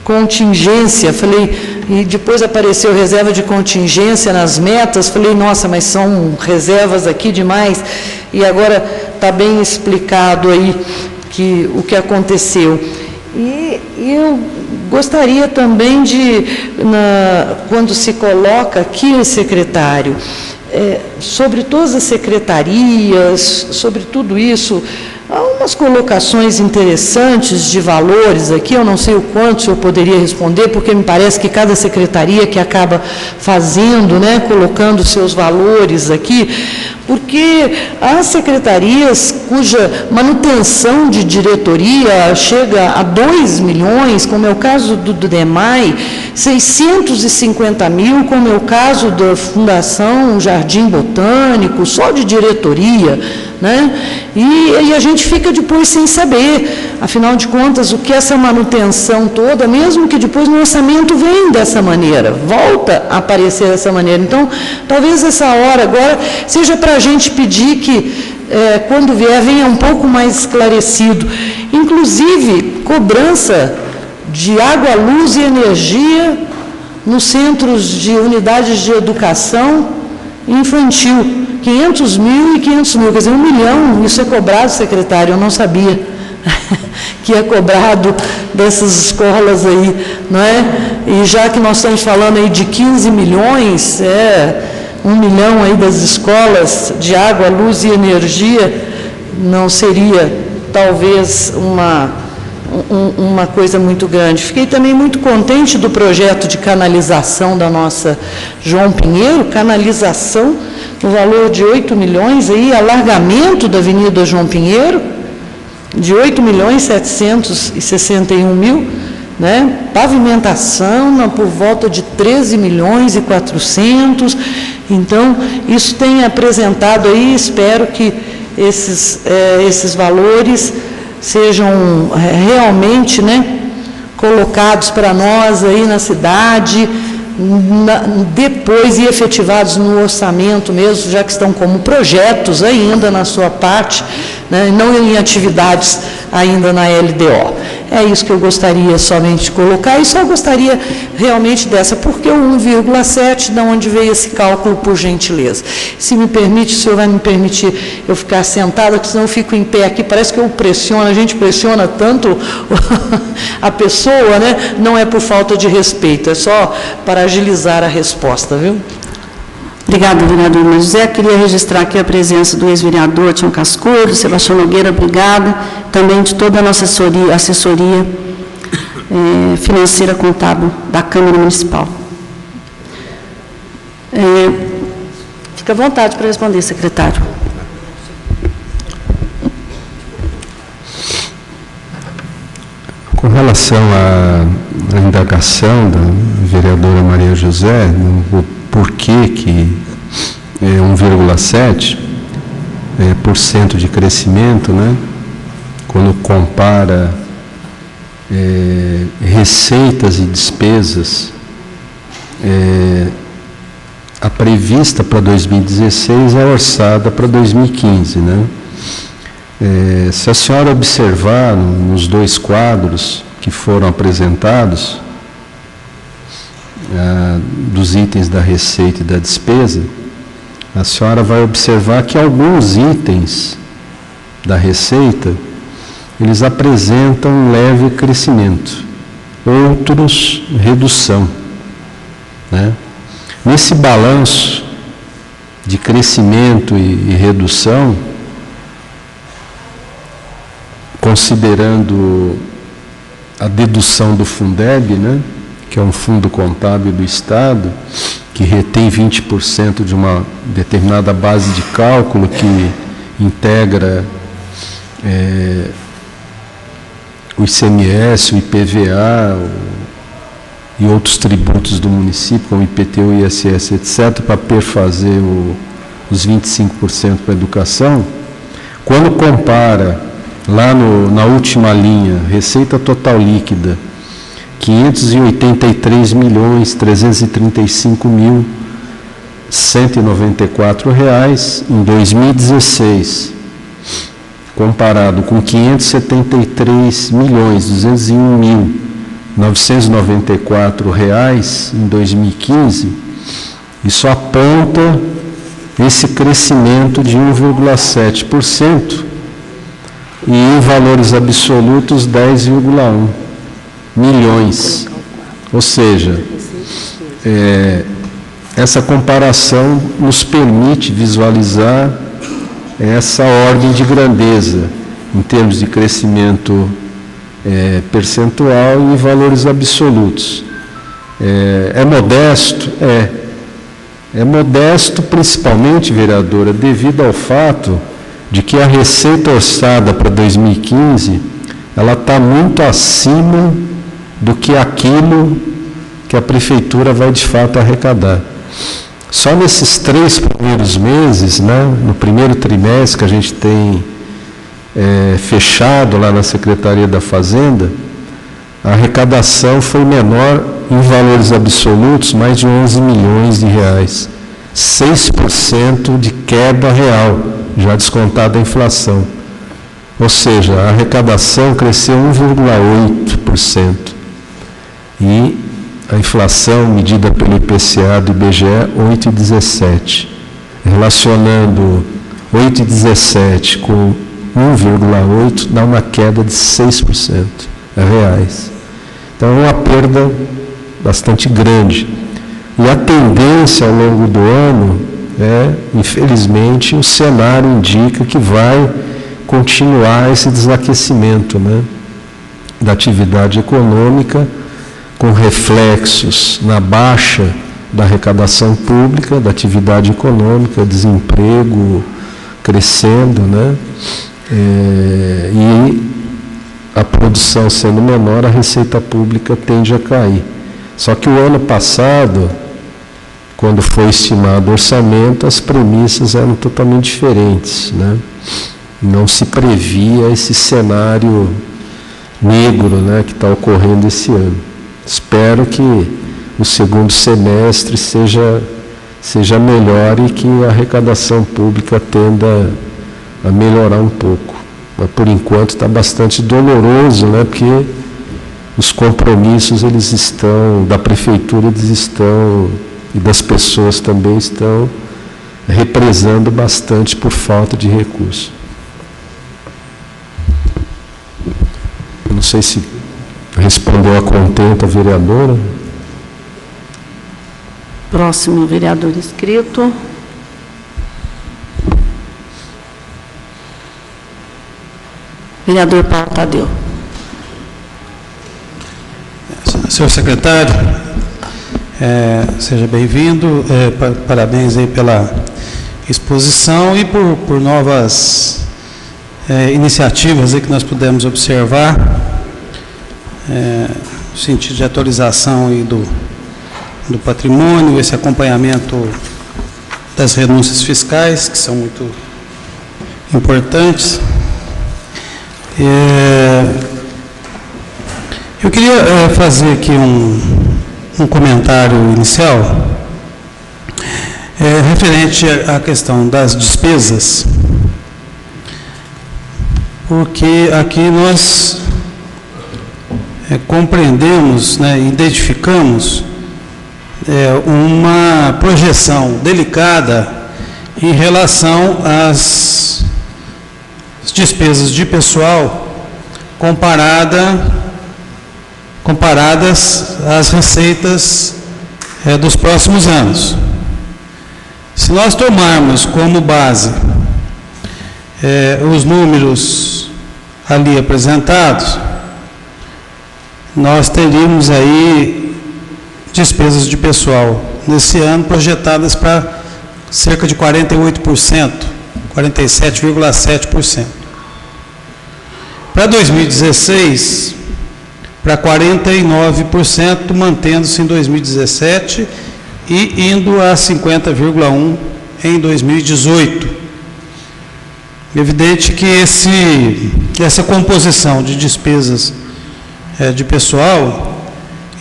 contingência. Falei, e depois apareceu reserva de contingência nas metas, falei, nossa, mas são reservas aqui demais, e agora está bem explicado aí o que aconteceu. E eu gostaria também de, quando se coloca aqui, secretário, sobre todas as secretarias, sobre tudo isso, há umas colocações interessantes de valores aqui, eu não sei o quanto o senhor poderia responder, porque me parece que cada secretaria que acaba fazendo, né, colocando seus valores aqui, porque há secretarias cuja manutenção de diretoria chega a 2 milhões, como é o caso do DEMAI, 650 mil, como é o caso da Fundação Jardim Botânico, só de diretoria, né? E a gente fica depois sem saber, afinal de contas, o que essa manutenção toda, mesmo que depois no orçamento vem dessa maneira, volta a aparecer dessa maneira. Então, talvez essa hora agora seja para a gente pedir que, quando vier, venha um pouco mais esclarecido. Inclusive, cobrança de água, luz e energia nos centros de unidades de educação infantil. 500 mil e 500 mil, quer dizer, 1 milhão, isso é cobrado, secretário, eu não sabia que é cobrado dessas escolas aí, não é? E já que nós estamos falando aí de 15 milhões, 1 milhão aí das escolas de água, luz e energia, não seria talvez uma coisa muito grande. Fiquei também muito contente do projeto de canalização da nossa João Pinheiro, canalização no valor de 8 milhões, aí, alargamento da Avenida João Pinheiro, de 8 milhões 761 mil, né? Pavimentação por volta de 13 milhões e 400, então, isso tem apresentado aí, espero que esses valores sejam realmente, né, colocados para nós aí na cidade, depois e efetivados no orçamento mesmo, já que estão como projetos ainda na sua parte, né, não em atividades ainda na LDO. É isso que eu gostaria somente de colocar, e só gostaria realmente dessa, porque o 1,7, de onde veio esse cálculo, por gentileza. Se me permite, o senhor vai me permitir eu ficar sentada, porque senão eu fico em pé aqui, parece que eu pressiono, a gente pressiona tanto a pessoa, né? Não é por falta de respeito, é só para agilizar a resposta, viu? Obrigada, vereador Maria José. Queria registrar aqui a presença do ex-vereador Tião Cascudo, Sebastião Nogueira, obrigada, também de toda a nossa assessoria financeira contábil da Câmara Municipal. Fica à vontade para responder, secretário. Com relação à indagação da vereadora Maria José, o porquê que 1,7% de crescimento, né? Quando compara receitas e despesas, a prevista para 2016 é orçada para 2015, né? Se a senhora observar nos 2 quadros que foram apresentados, dos itens da receita e da despesa, a senhora vai observar que alguns itens da receita, eles apresentam um leve crescimento, outros redução, né? Nesse balanço de crescimento e redução, considerando a dedução do Fundeb, né, que é um fundo contábil do Estado, que retém 20% de uma determinada base de cálculo que integra o ICMS, o IPVA e outros tributos do município, como IPTU, ISS, etc., para perfazer os 25% para a educação. Quando compara lá na última linha, receita total líquida, R$ 583.335.194 em 2016, comparado com R$ 573.201.994 em 2015, isso aponta esse crescimento de 1,7% e em valores absolutos 10,1 milhões. Ou seja, essa comparação nos permite visualizar essa ordem de grandeza em termos de crescimento percentual e em valores absolutos. É modesto? É modesto principalmente, vereadora, devido ao fato de que a receita orçada para 2015 ela está muito acima do que aquilo que a prefeitura vai de fato arrecadar. Só nesses 3 primeiros meses, né, no primeiro trimestre que a gente tem fechado lá na Secretaria da Fazenda, a arrecadação foi menor em valores absolutos, mais de 11 milhões de reais. 6% de queda real, já descontada a inflação. Ou seja, a arrecadação cresceu 1,8%. E a inflação medida pelo IPCA do IBGE, 8,17%. Relacionando 8,17% com 1,8%, dá uma queda de 6% reais. Então, é uma perda bastante grande. E a tendência ao longo do ano, infelizmente, o cenário indica que vai continuar esse desaquecimento, né, da atividade econômica, com reflexos na baixa da arrecadação pública, da atividade econômica, desemprego crescendo, né, e a produção sendo menor, a receita pública tende a cair. Só que o ano passado, quando foi estimado o orçamento, as premissas eram totalmente diferentes, né? Não se previa esse cenário negro, né, que está ocorrendo esse ano. Espero que o segundo semestre seja melhor e que a arrecadação pública tenda a melhorar um pouco. Mas, por enquanto, está bastante doloroso, né, porque os compromissos da prefeitura e das pessoas também estão represando bastante por falta de recursos. Não sei se respondeu a contento a vereadora. Próximo vereador inscrito. Vereador Paulo Tadeu. Senhor secretário, seja bem-vindo, parabéns aí pela exposição e por novas iniciativas aí que nós pudemos observar, no sentido de atualização aí do patrimônio, esse acompanhamento das renúncias fiscais, que são muito importantes. Eu queria fazer aqui um comentário inicial referente à questão das despesas, porque aqui nós compreendemos, né, identificamos uma projeção delicada em relação às despesas de pessoal comparadas às receitas dos próximos anos. Se nós tomarmos como base os números ali apresentados, nós teríamos aí despesas de pessoal nesse ano projetadas para cerca de 48%, 47,7%. Para 2016, para 49%, mantendo-se em 2017 e indo a 50,1% em 2018. Evidente que essa composição de despesas de pessoal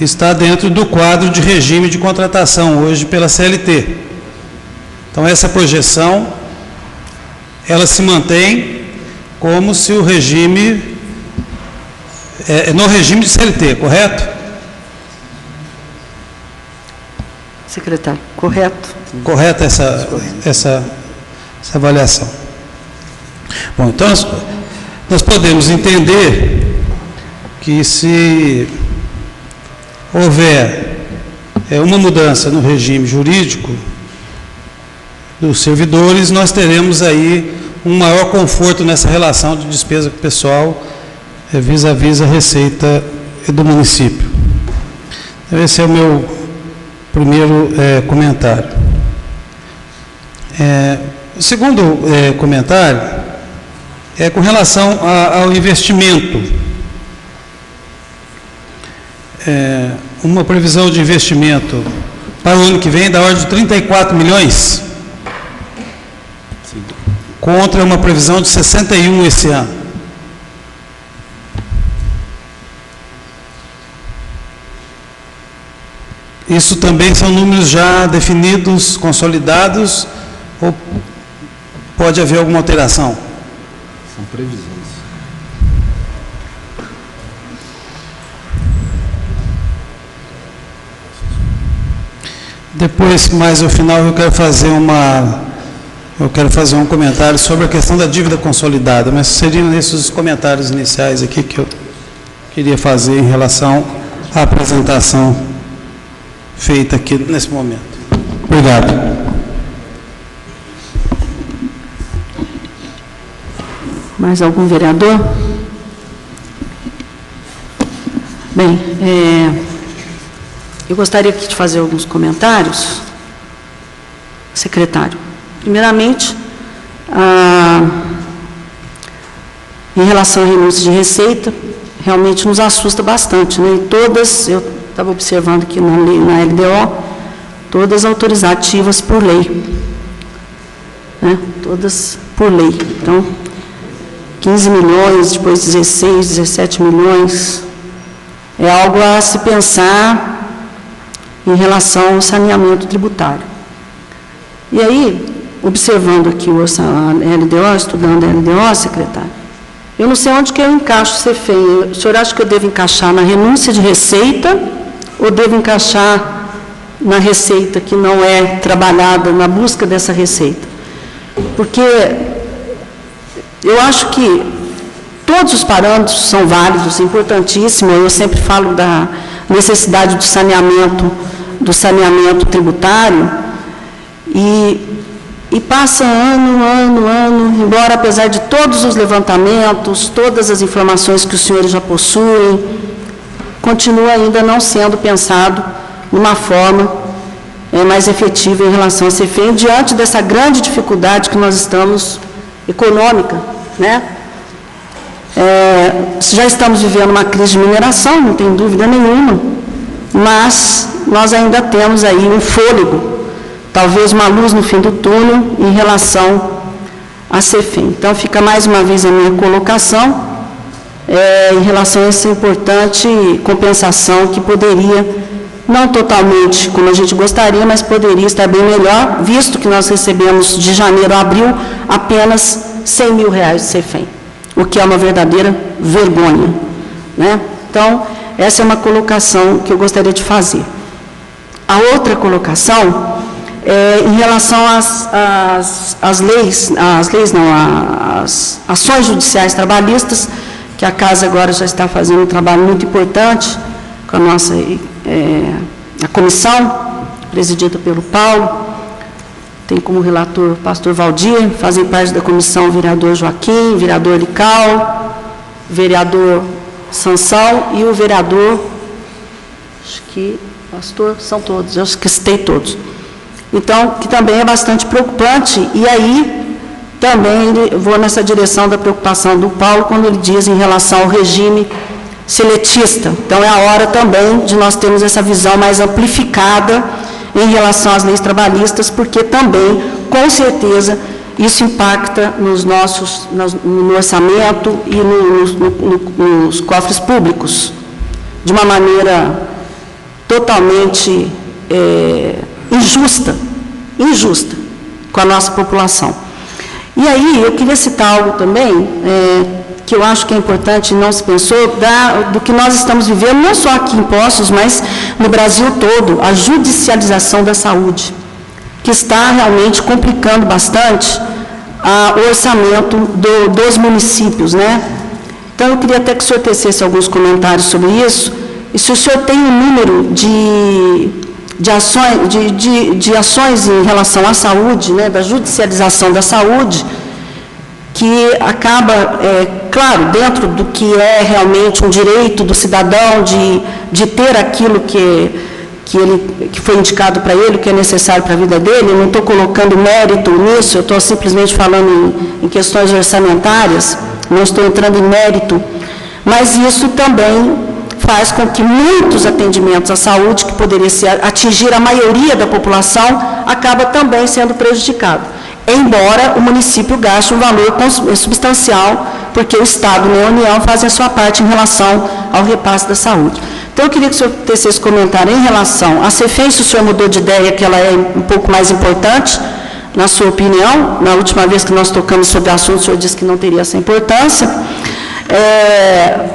está dentro do quadro de regime de contratação hoje pela CLT. Então, essa projeção, ela se mantém como se o regime, no regime de CLT, correto? Secretário, correto? Correta essa avaliação. Bom, então nós podemos entender que se houver uma mudança no regime jurídico dos servidores, nós teremos aí um maior conforto nessa relação de despesa com o pessoal vis-à-vis a receita do município. Então, esse é o meu primeiro comentário. O segundo comentário é com relação ao investimento. Uma previsão de investimento para o ano que vem da ordem de 34 milhões, contra uma previsão de 61 esse ano. Isso também são números já definidos, consolidados, ou pode haver alguma alteração? São previsões. Depois, mais ao final, eu quero fazer um comentário sobre a questão da dívida consolidada, mas seriam esses comentários iniciais aqui que eu queria fazer em relação à apresentação feita aqui nesse momento. Obrigado. Mais algum vereador? Bem, eu gostaria aqui de fazer alguns comentários, secretário. Primeiramente, em relação à renúncia de receita, realmente nos assusta bastante, né? E todas, eu estava observando aqui na LDO, todas autorizativas por lei, né? Todas por lei. Então, 15 milhões, depois 16, 17 milhões, é algo a se pensar em relação ao saneamento tributário. E aí, observando aqui a LDO, estudando a LDO, secretário, eu não sei onde que eu encaixo o CEFEM. O senhor acha que eu devo encaixar na renúncia de receita ou devo encaixar na receita que não é trabalhada, na busca dessa receita? Porque eu acho que todos os parâmetros são válidos, importantíssimos. Eu sempre falo da necessidade do saneamento tributário e passa ano, embora apesar de todos os levantamentos, todas as informações que os senhores já possuem, continua ainda não sendo pensado numa forma mais efetiva em relação a CEFEM, diante dessa grande dificuldade que nós estamos, econômica, né? Já estamos vivendo uma crise de mineração, não tem dúvida nenhuma, mas nós ainda temos aí um fôlego, talvez uma luz no fim do túnel em relação à CEFEM. Então, fica mais uma vez a minha colocação em relação a essa importante compensação que poderia, não totalmente como a gente gostaria, mas poderia estar bem melhor, visto que nós recebemos de janeiro a abril apenas R$100 mil de CEFEM, o que é uma verdadeira vergonha, né? Então, essa é uma colocação que eu gostaria de fazer. A outra colocação em relação às leis, às ações judiciais trabalhistas, que a Casa agora já está fazendo um trabalho muito importante com a nossa a comissão, presidida pelo Paulo, tem como relator o pastor Valdir, fazem parte da comissão o vereador Joaquim, o vereador Lical, o vereador Sansão e o vereador, acho que, pastor, são todos, eu citei todos. Então, que também é bastante preocupante, e aí também vou nessa direção da preocupação do Paulo, quando ele diz em relação ao regime seletista. Então, é a hora também de nós termos essa visão mais amplificada em relação às leis trabalhistas, porque também, com certeza, isso impacta no orçamento e nos cofres públicos, de uma maneira totalmente injusta com a nossa população. E aí, eu queria citar algo também, que eu acho que é importante, não se pensou, do que nós estamos vivendo, não só aqui em Poços, mas no Brasil todo, a judicialização da saúde, que está realmente complicando bastante o orçamento dos municípios, né? Então, eu queria até que o senhor tecesse alguns comentários sobre isso, e se o senhor tem um número de ações em relação à saúde, né, da judicialização da saúde, que acaba, claro, dentro do que é realmente um direito do cidadão de ter aquilo que foi indicado para ele, que é necessário para a vida dele. Eu não estou colocando mérito nisso, eu estou simplesmente falando em questões orçamentárias, não estou entrando em mérito, mas isso também faz com que muitos atendimentos à saúde, que poderia atingir a maioria da população, acaba também sendo prejudicado, embora o município gaste um valor substancial, porque o Estado e a União fazem a sua parte em relação ao repasse da saúde. Então, eu queria que o senhor tecesse comentário em relação à CEFEM, se o senhor mudou de ideia, que ela é um pouco mais importante, na sua opinião. Na última vez que nós tocamos sobre o assunto, o senhor disse que não teria essa importância.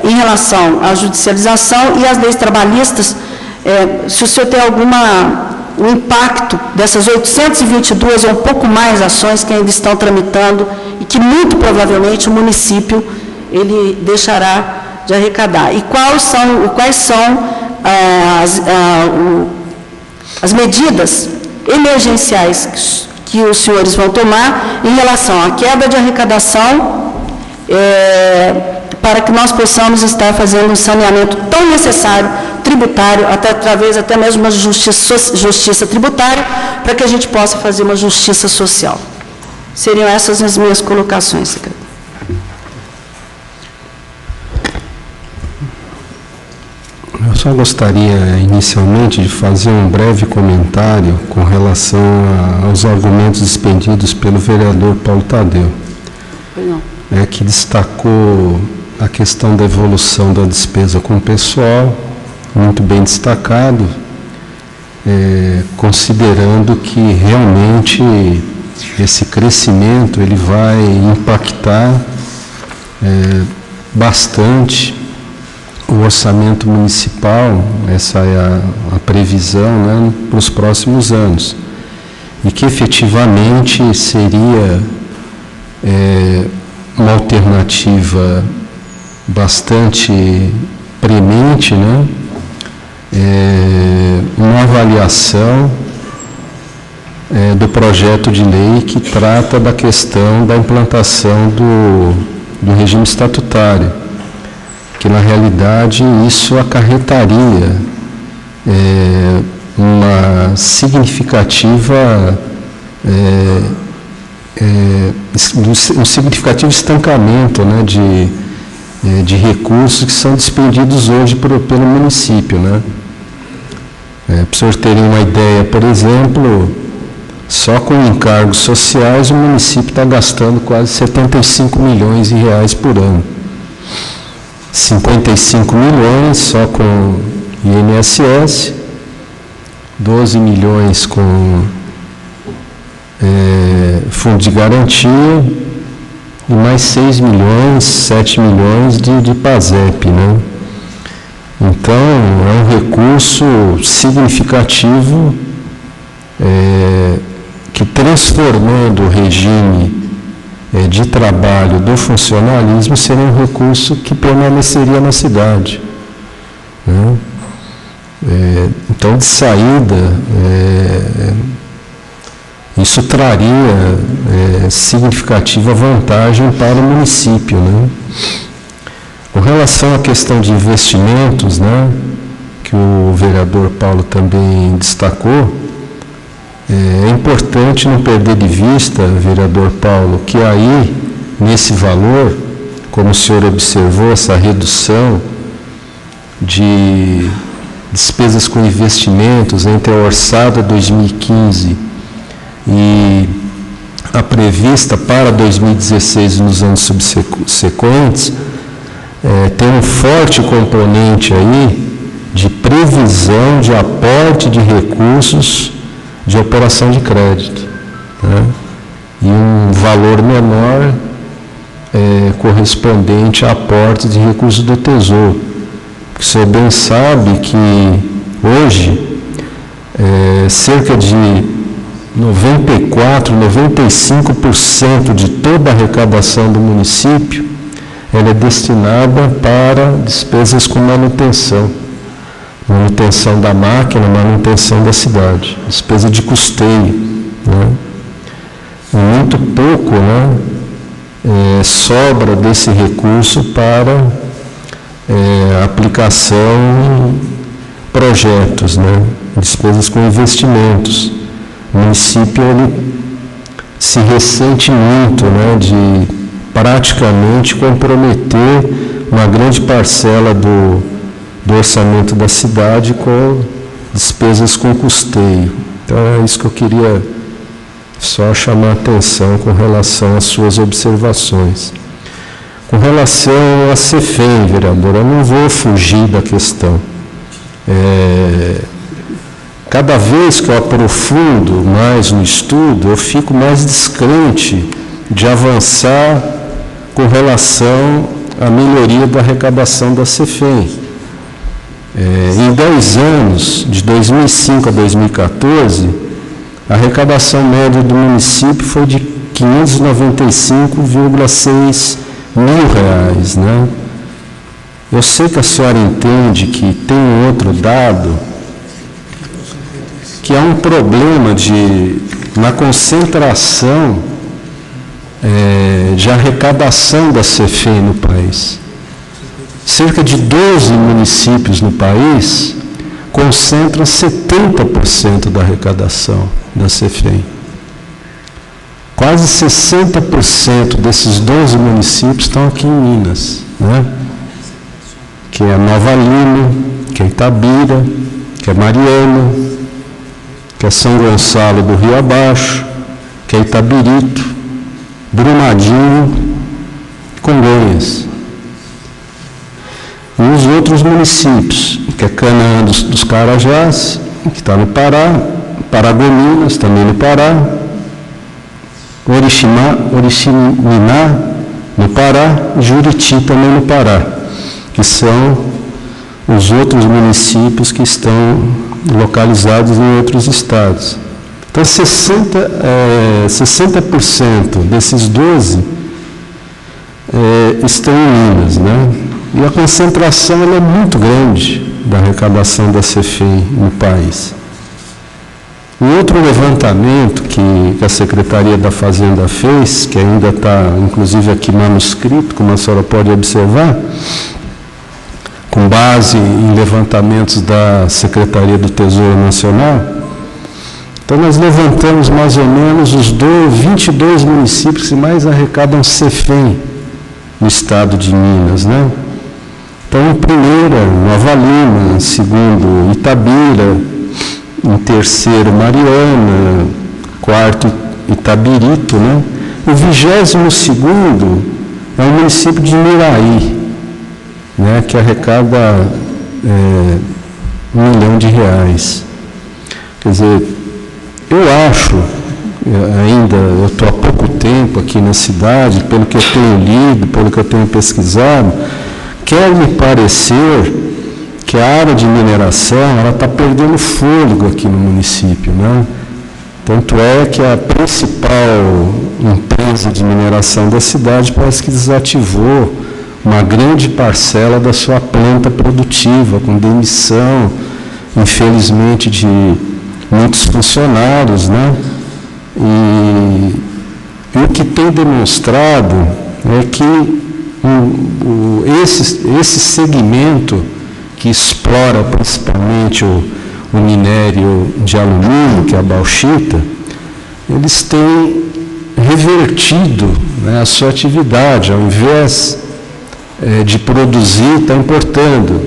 Em relação à judicialização e às leis trabalhistas, se o senhor tem o impacto dessas 822 ou um pouco mais ações que ainda estão tramitando e que muito provavelmente o município ele deixará de arrecadar. E quais são as medidas emergenciais que os senhores vão tomar em relação à queda de arrecadação, para que nós possamos estar fazendo um saneamento tão necessário, tributário, através até mesmo uma justiça tributária, para que a gente possa fazer uma justiça social. Seriam essas as minhas colocações, secretário. Eu só gostaria, inicialmente, de fazer um breve comentário com relação aos argumentos expendidos pelo vereador Paulo Tadeu, que destacou a questão da evolução da despesa com o pessoal, muito bem destacado, considerando que realmente esse crescimento ele vai impactar bastante o orçamento municipal, essa é a previsão, né, para os próximos anos, e que efetivamente seria uma alternativa bastante premente, né, uma avaliação do projeto de lei que trata da questão da implantação do regime estatutário, que na realidade isso acarretaria uma significativa um significativo estancamento, né, de recursos que são despendidos hoje pelo município, né? Para os senhores terem uma ideia, por exemplo, só com encargos sociais o município está gastando quase 75 milhões de reais por ano. 55 milhões só com INSS, 12 milhões com fundo de garantia e mais 6 milhões, 7 milhões de PASEP, né? Então, é um recurso significativo que, transformando o regime de trabalho do funcionalismo, seria um recurso que permaneceria na cidade, né? Então, de saída, isso traria significativa vantagem para o município, né? Com relação à questão de investimentos, né, que o vereador Paulo também destacou, é importante não perder de vista, vereador Paulo, que aí, nesse valor, como o senhor observou, essa redução de despesas com investimentos entre a orçada 2015 e está prevista para 2016 e nos anos subsequentes, tem um forte componente aí de previsão de aporte de recursos de operação de crédito, né? E um valor menor correspondente a aporte de recursos do Tesouro. Porque o senhor bem sabe que hoje cerca de 94%, 95% de toda a arrecadação do município ela é destinada para despesas com manutenção da máquina, manutenção da cidade, despesa de custeio, né? E muito pouco, né, sobra desse recurso para aplicação em projetos, né, despesas com investimentos. O município ele se ressente muito, né, de praticamente comprometer uma grande parcela do orçamento da cidade com despesas com custeio. Então é isso que eu queria só chamar a atenção com relação às suas observações. Com relação à CEFEM, vereador, eu não vou fugir da questão. Cada vez que eu aprofundo mais no estudo, eu fico mais descrente de avançar com relação à melhoria da arrecadação da CEFEM. Em 10 anos, de 2005 a 2014, a arrecadação média do município foi de R$ 595,6 mil, né? Eu sei que a senhora entende que tem um outro dado, que há um problema na concentração de arrecadação da CEFEM no país. Cerca de 12 municípios no país concentram 70% da arrecadação da CEFEM. Quase 60% desses 12 municípios estão aqui em Minas, né? Que é Nova Lima, que é Itabira, que é Mariana, que é São Gonçalo do Rio Abaixo, que é Itabirito, Brumadinho e Congonhas. E os outros municípios, que é Canaã dos Carajás, que está no Pará, Paragominas, também no Pará, Oriximiná, no Pará, e Juriti, também no Pará, que são os outros municípios que estão localizados em outros estados. Então, 60% desses 12 estão em Minas, né? E a concentração ela é muito grande da arrecadação da CEFEM no país. Um outro levantamento que a Secretaria da Fazenda fez, que ainda está, inclusive, aqui manuscrito, como a senhora pode observar, com base em levantamentos da Secretaria do Tesouro Nacional. Então, nós levantamos mais ou menos os 22 municípios que mais arrecadam CEFEM no estado de Minas, né? Então, primeira, Nova Lima, segundo, Itabira, em terceiro, Mariana, quarto, Itabirito, né? O 22º é o município de Miraí, né, que arrecada R$ 1 milhão. Quer dizer, eu acho, ainda, eu estou há pouco tempo aqui na cidade, pelo que eu tenho lido, pelo que eu tenho pesquisado, quer me parecer que a área de mineração ela está perdendo fôlego aqui no município, né? Tanto é que a principal empresa de mineração da cidade parece que desativou uma grande parcela da sua planta produtiva, com demissão, infelizmente, de muitos funcionários, né? E o que tem demonstrado é que esse segmento que explora principalmente o minério de alumínio, que é a bauxita, eles têm revertido, né, a sua atividade, ao invés de produzir, está importando,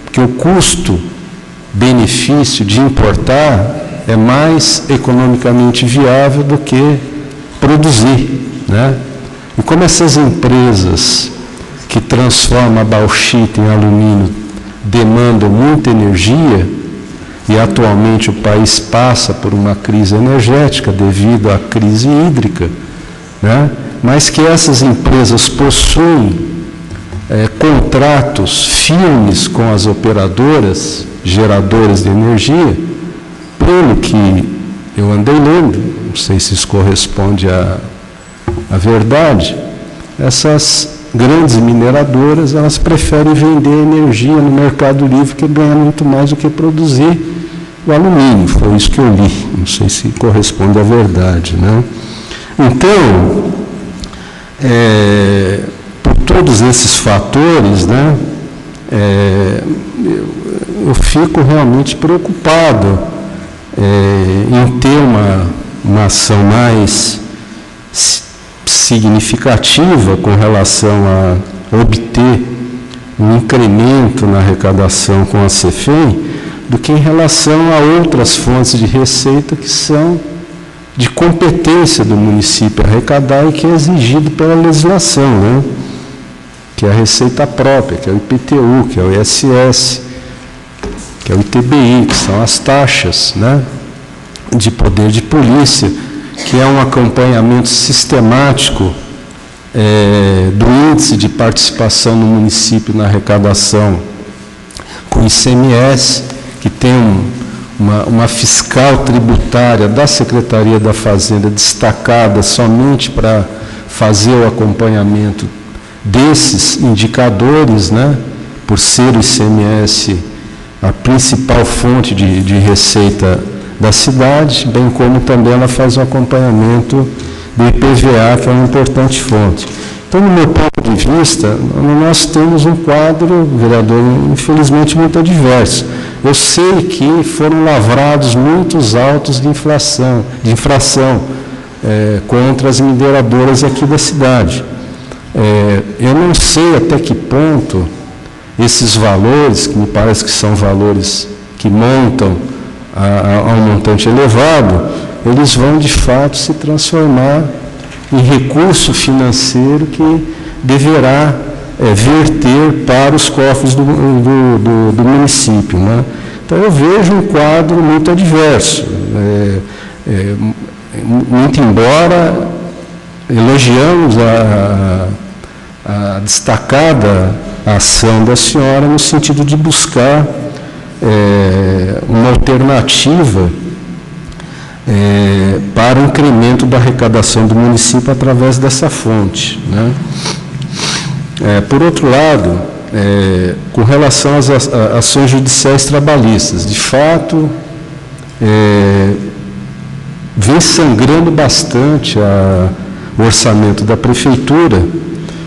porque o custo-benefício de importar é mais economicamente viável do que produzir, né? E como essas empresas que transformam a bauxita em alumínio demandam muita energia, e atualmente o país passa por uma crise energética devido à crise hídrica, né? Mas que essas empresas possuem contratos firmes com as operadoras, geradoras de energia, pelo que eu andei lendo, não sei se isso corresponde à verdade, essas grandes mineradoras, elas preferem vender energia no mercado livre, que ganha muito mais do que produzir o alumínio. Foi isso que eu li, não sei se corresponde à verdade, né? Então, por todos esses fatores, né, eu fico realmente preocupado em ter uma ação mais significativa com relação a obter um incremento na arrecadação com a CEFEM do que em relação a outras fontes de receita que são de competência do município arrecadar e que é exigido pela legislação, né? Que é a receita própria, que é o IPTU, que é o ISS, que é o ITBI, que são as taxas, né, de poder de polícia, que é um acompanhamento sistemático do índice de participação no município na arrecadação com o ICMS, que tem uma fiscal tributária da Secretaria da Fazenda destacada somente para fazer o acompanhamento desses indicadores, né, por ser o ICMS a principal fonte de receita da cidade, bem como também ela faz o acompanhamento do IPVA, que é uma importante fonte. Então, no meu ponto de vista, nós temos um quadro, vereador, infelizmente muito adverso. Eu sei que foram lavrados muitos autos de infração contra as mineradoras aqui da cidade. Eu não sei até que ponto esses valores, que me parece que são valores que montam a um montante elevado, eles vão de fato se transformar em recurso financeiro que deverá verter para os cofres do município, né? Então eu vejo um quadro muito adverso, muito embora elogiamos a destacada ação da senhora no sentido de buscar uma alternativa para o incremento da arrecadação do município através dessa fonte, né? Por outro lado, com relação às ações judiciais trabalhistas, de fato, vem sangrando bastante o orçamento da prefeitura,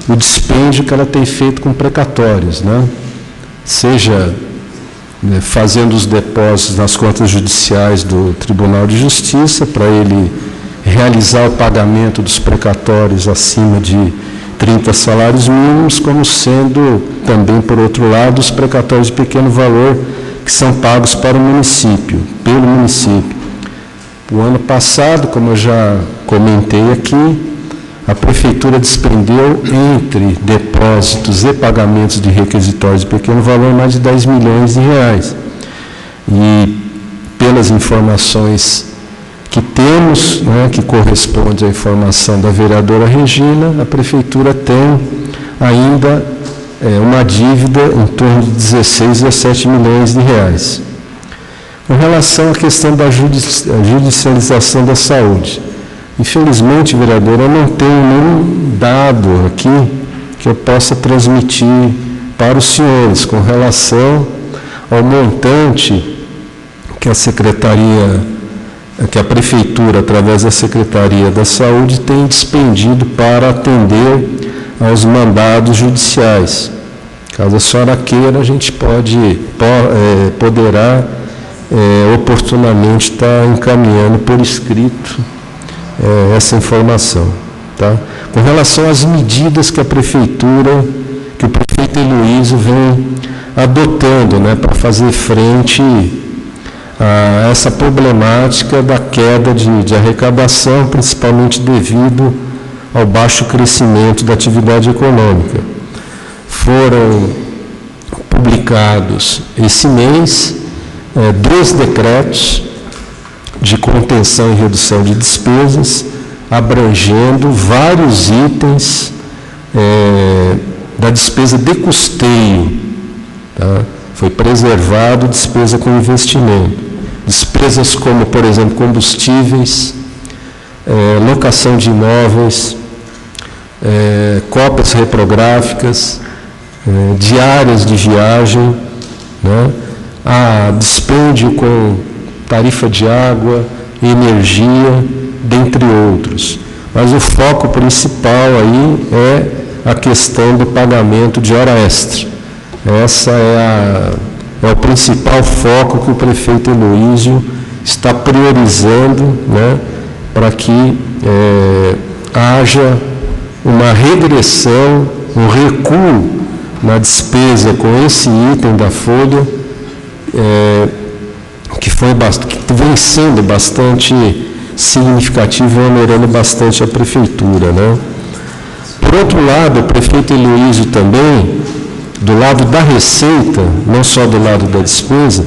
o dispêndio que ela tem feito com precatórios, né? Seja fazendo os depósitos nas contas judiciais do Tribunal de Justiça para ele realizar o pagamento dos precatórios acima de 30 salários mínimos, como sendo também, por outro lado, os precatórios de pequeno valor que são pagos para o município, pelo município. O ano passado, como eu já comentei aqui, a Prefeitura despendeu entre depósitos e pagamentos de requisitórios de pequeno valor mais de 10 milhões de reais. E, pelas informações que temos, né, que corresponde à informação da vereadora Regina, a Prefeitura tem ainda uma dívida em torno de 16 a 17 milhões de reais. Com relação à questão da judicialização da saúde, infelizmente, vereador, eu não tenho nenhum dado aqui que eu possa transmitir para os senhores com relação ao montante que a Prefeitura, através da Secretaria da Saúde, tem despendido para atender aos mandados judiciais. Caso a senhora queira, a gente poderá oportunamente estar encaminhando por escrito essa informação, tá? Com relação às medidas que o prefeito Heloísio vem adotando, né, para fazer frente a essa problemática da queda de arrecadação, principalmente devido ao baixo crescimento da atividade econômica. Foram publicados esse mês 2 decretos de contenção e redução de despesas, abrangendo vários itens da despesa de custeio. Tá? Foi preservado despesa com investimento. Despesas como, por exemplo, combustíveis, locação de imóveis, cópias reprográficas, diárias de viagem, né? Dispêndio com tarifa de água, energia, dentre outros. Mas o foco principal aí é a questão do pagamento de hora extra. Essa é o principal foco que o prefeito Heloísio está priorizando, né, para que haja uma regressão, um recuo na despesa com esse item da folha, que vem sendo bastante significativo e onerando bastante a prefeitura, né? Por outro lado, o prefeito Heloísio também, do lado da receita, não só do lado da despesa,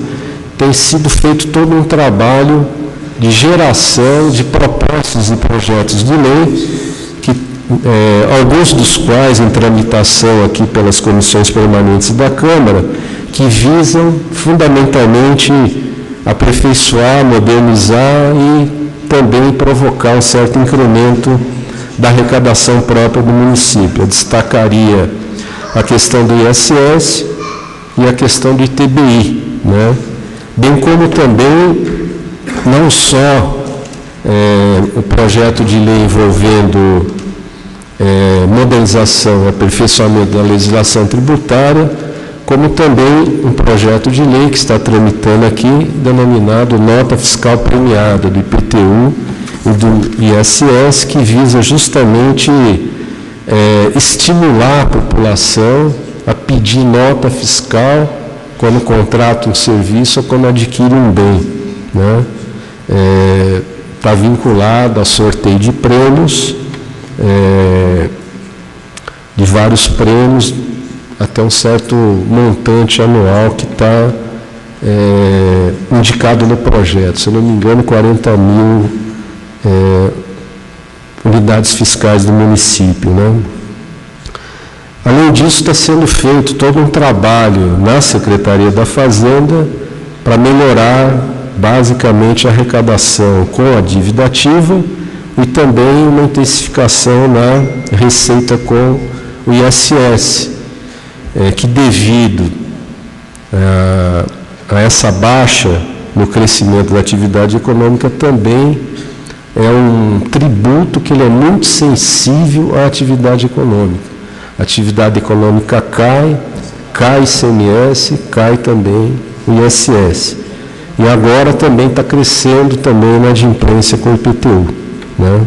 tem sido feito todo um trabalho de geração de propostas e projetos de lei, alguns dos quais em tramitação aqui pelas comissões permanentes da Câmara, que visam fundamentalmente aperfeiçoar, modernizar e também provocar um certo incremento da arrecadação própria do município. Eu destacaria a questão do ISS e a questão do ITBI, né? Bem como também não só o projeto de lei envolvendo modernização e aperfeiçoamento da legislação tributária, como também um projeto de lei que está tramitando aqui, denominado Nota Fiscal Premiada, do IPTU e do ISS, que visa justamente estimular a população a pedir nota fiscal quando contrata um serviço ou quando adquire um bem, né? Está vinculado a sorteio de prêmios, de vários prêmios, até um certo montante anual que está indicado no projeto. Se eu não me engano, 40 mil unidades fiscais do município, né? Além disso, está sendo feito todo um trabalho na Secretaria da Fazenda para melhorar basicamente a arrecadação com a dívida ativa e também uma intensificação na receita com o ISS, que devido a essa baixa no crescimento da atividade econômica também é um tributo que ele é muito sensível à atividade econômica. A atividade econômica cai ICMS, cai também o ISS. E agora também está crescendo também na adimplência com o IPTU, né?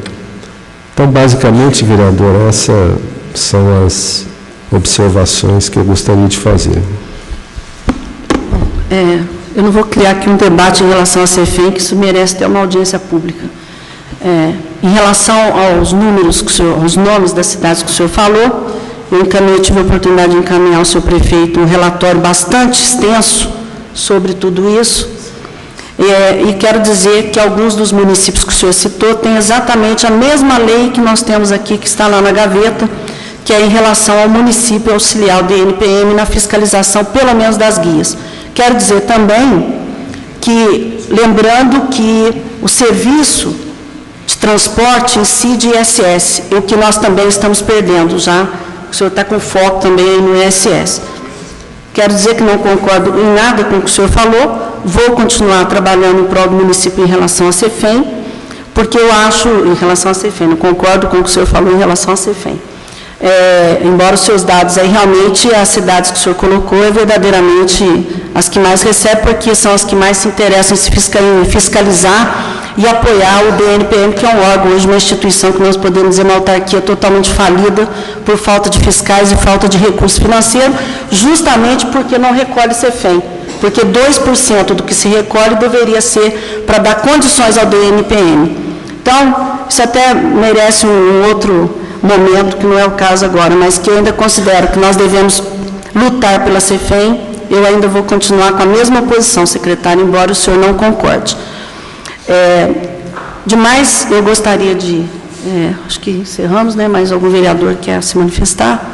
Então, basicamente, vereador, essas são as observações que eu gostaria de fazer. Eu não vou criar aqui um debate em relação à CEFEM, que isso merece ter uma audiência pública. Em relação aos números, aos nomes das cidades que o senhor falou, eu tive a oportunidade de encaminhar ao senhor prefeito um relatório bastante extenso sobre tudo isso, e quero dizer que alguns dos municípios que o senhor citou têm exatamente a mesma lei que nós temos aqui, que está lá na gaveta, que é em relação ao município auxiliar do DNPM na fiscalização, pelo menos das guias. Quero dizer também que, lembrando que o serviço de transporte incide ISS, e o que nós também estamos perdendo já, o senhor está com foco também no ISS. Quero dizer que não concordo em nada com o que o senhor falou, vou continuar trabalhando em prol do município em relação à CEFEM, porque eu acho, em relação à CEFEM, não concordo com o que o senhor falou em relação à CEFEM. Embora os seus dados aí, realmente, as cidades que o senhor colocou é verdadeiramente as que mais recebem, porque são as que mais se interessam em fiscalizar e apoiar o DNPM, que é um órgão, hoje uma instituição que nós podemos dizer uma autarquia totalmente falida por falta de fiscais e falta de recurso financeiro, justamente porque não recolhe CEFEM. porque 2% do que se recolhe deveria ser para dar condições ao DNPM. Então, isso até merece um outro momento, que não é o caso agora, mas que eu ainda considero que nós devemos lutar pela CEFEM. Eu ainda vou continuar com a mesma posição, secretário, embora o senhor não concorde. Demais, eu gostaria de... acho que encerramos, né? Mais algum vereador quer se manifestar?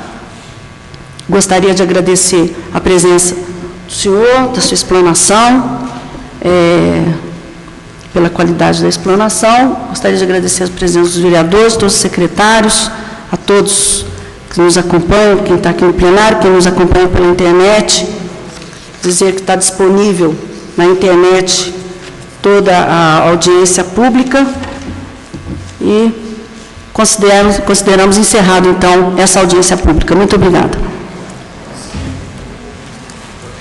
Gostaria de agradecer a presença do senhor, da sua explanação, pela qualidade da explanação. Gostaria de agradecer a presença dos vereadores, todos os secretários, a todos que nos acompanham, quem está aqui no plenário, quem nos acompanha pela internet. Dizer que está disponível na internet toda a audiência pública e consideramos encerrado, então, essa audiência pública. Muito obrigada.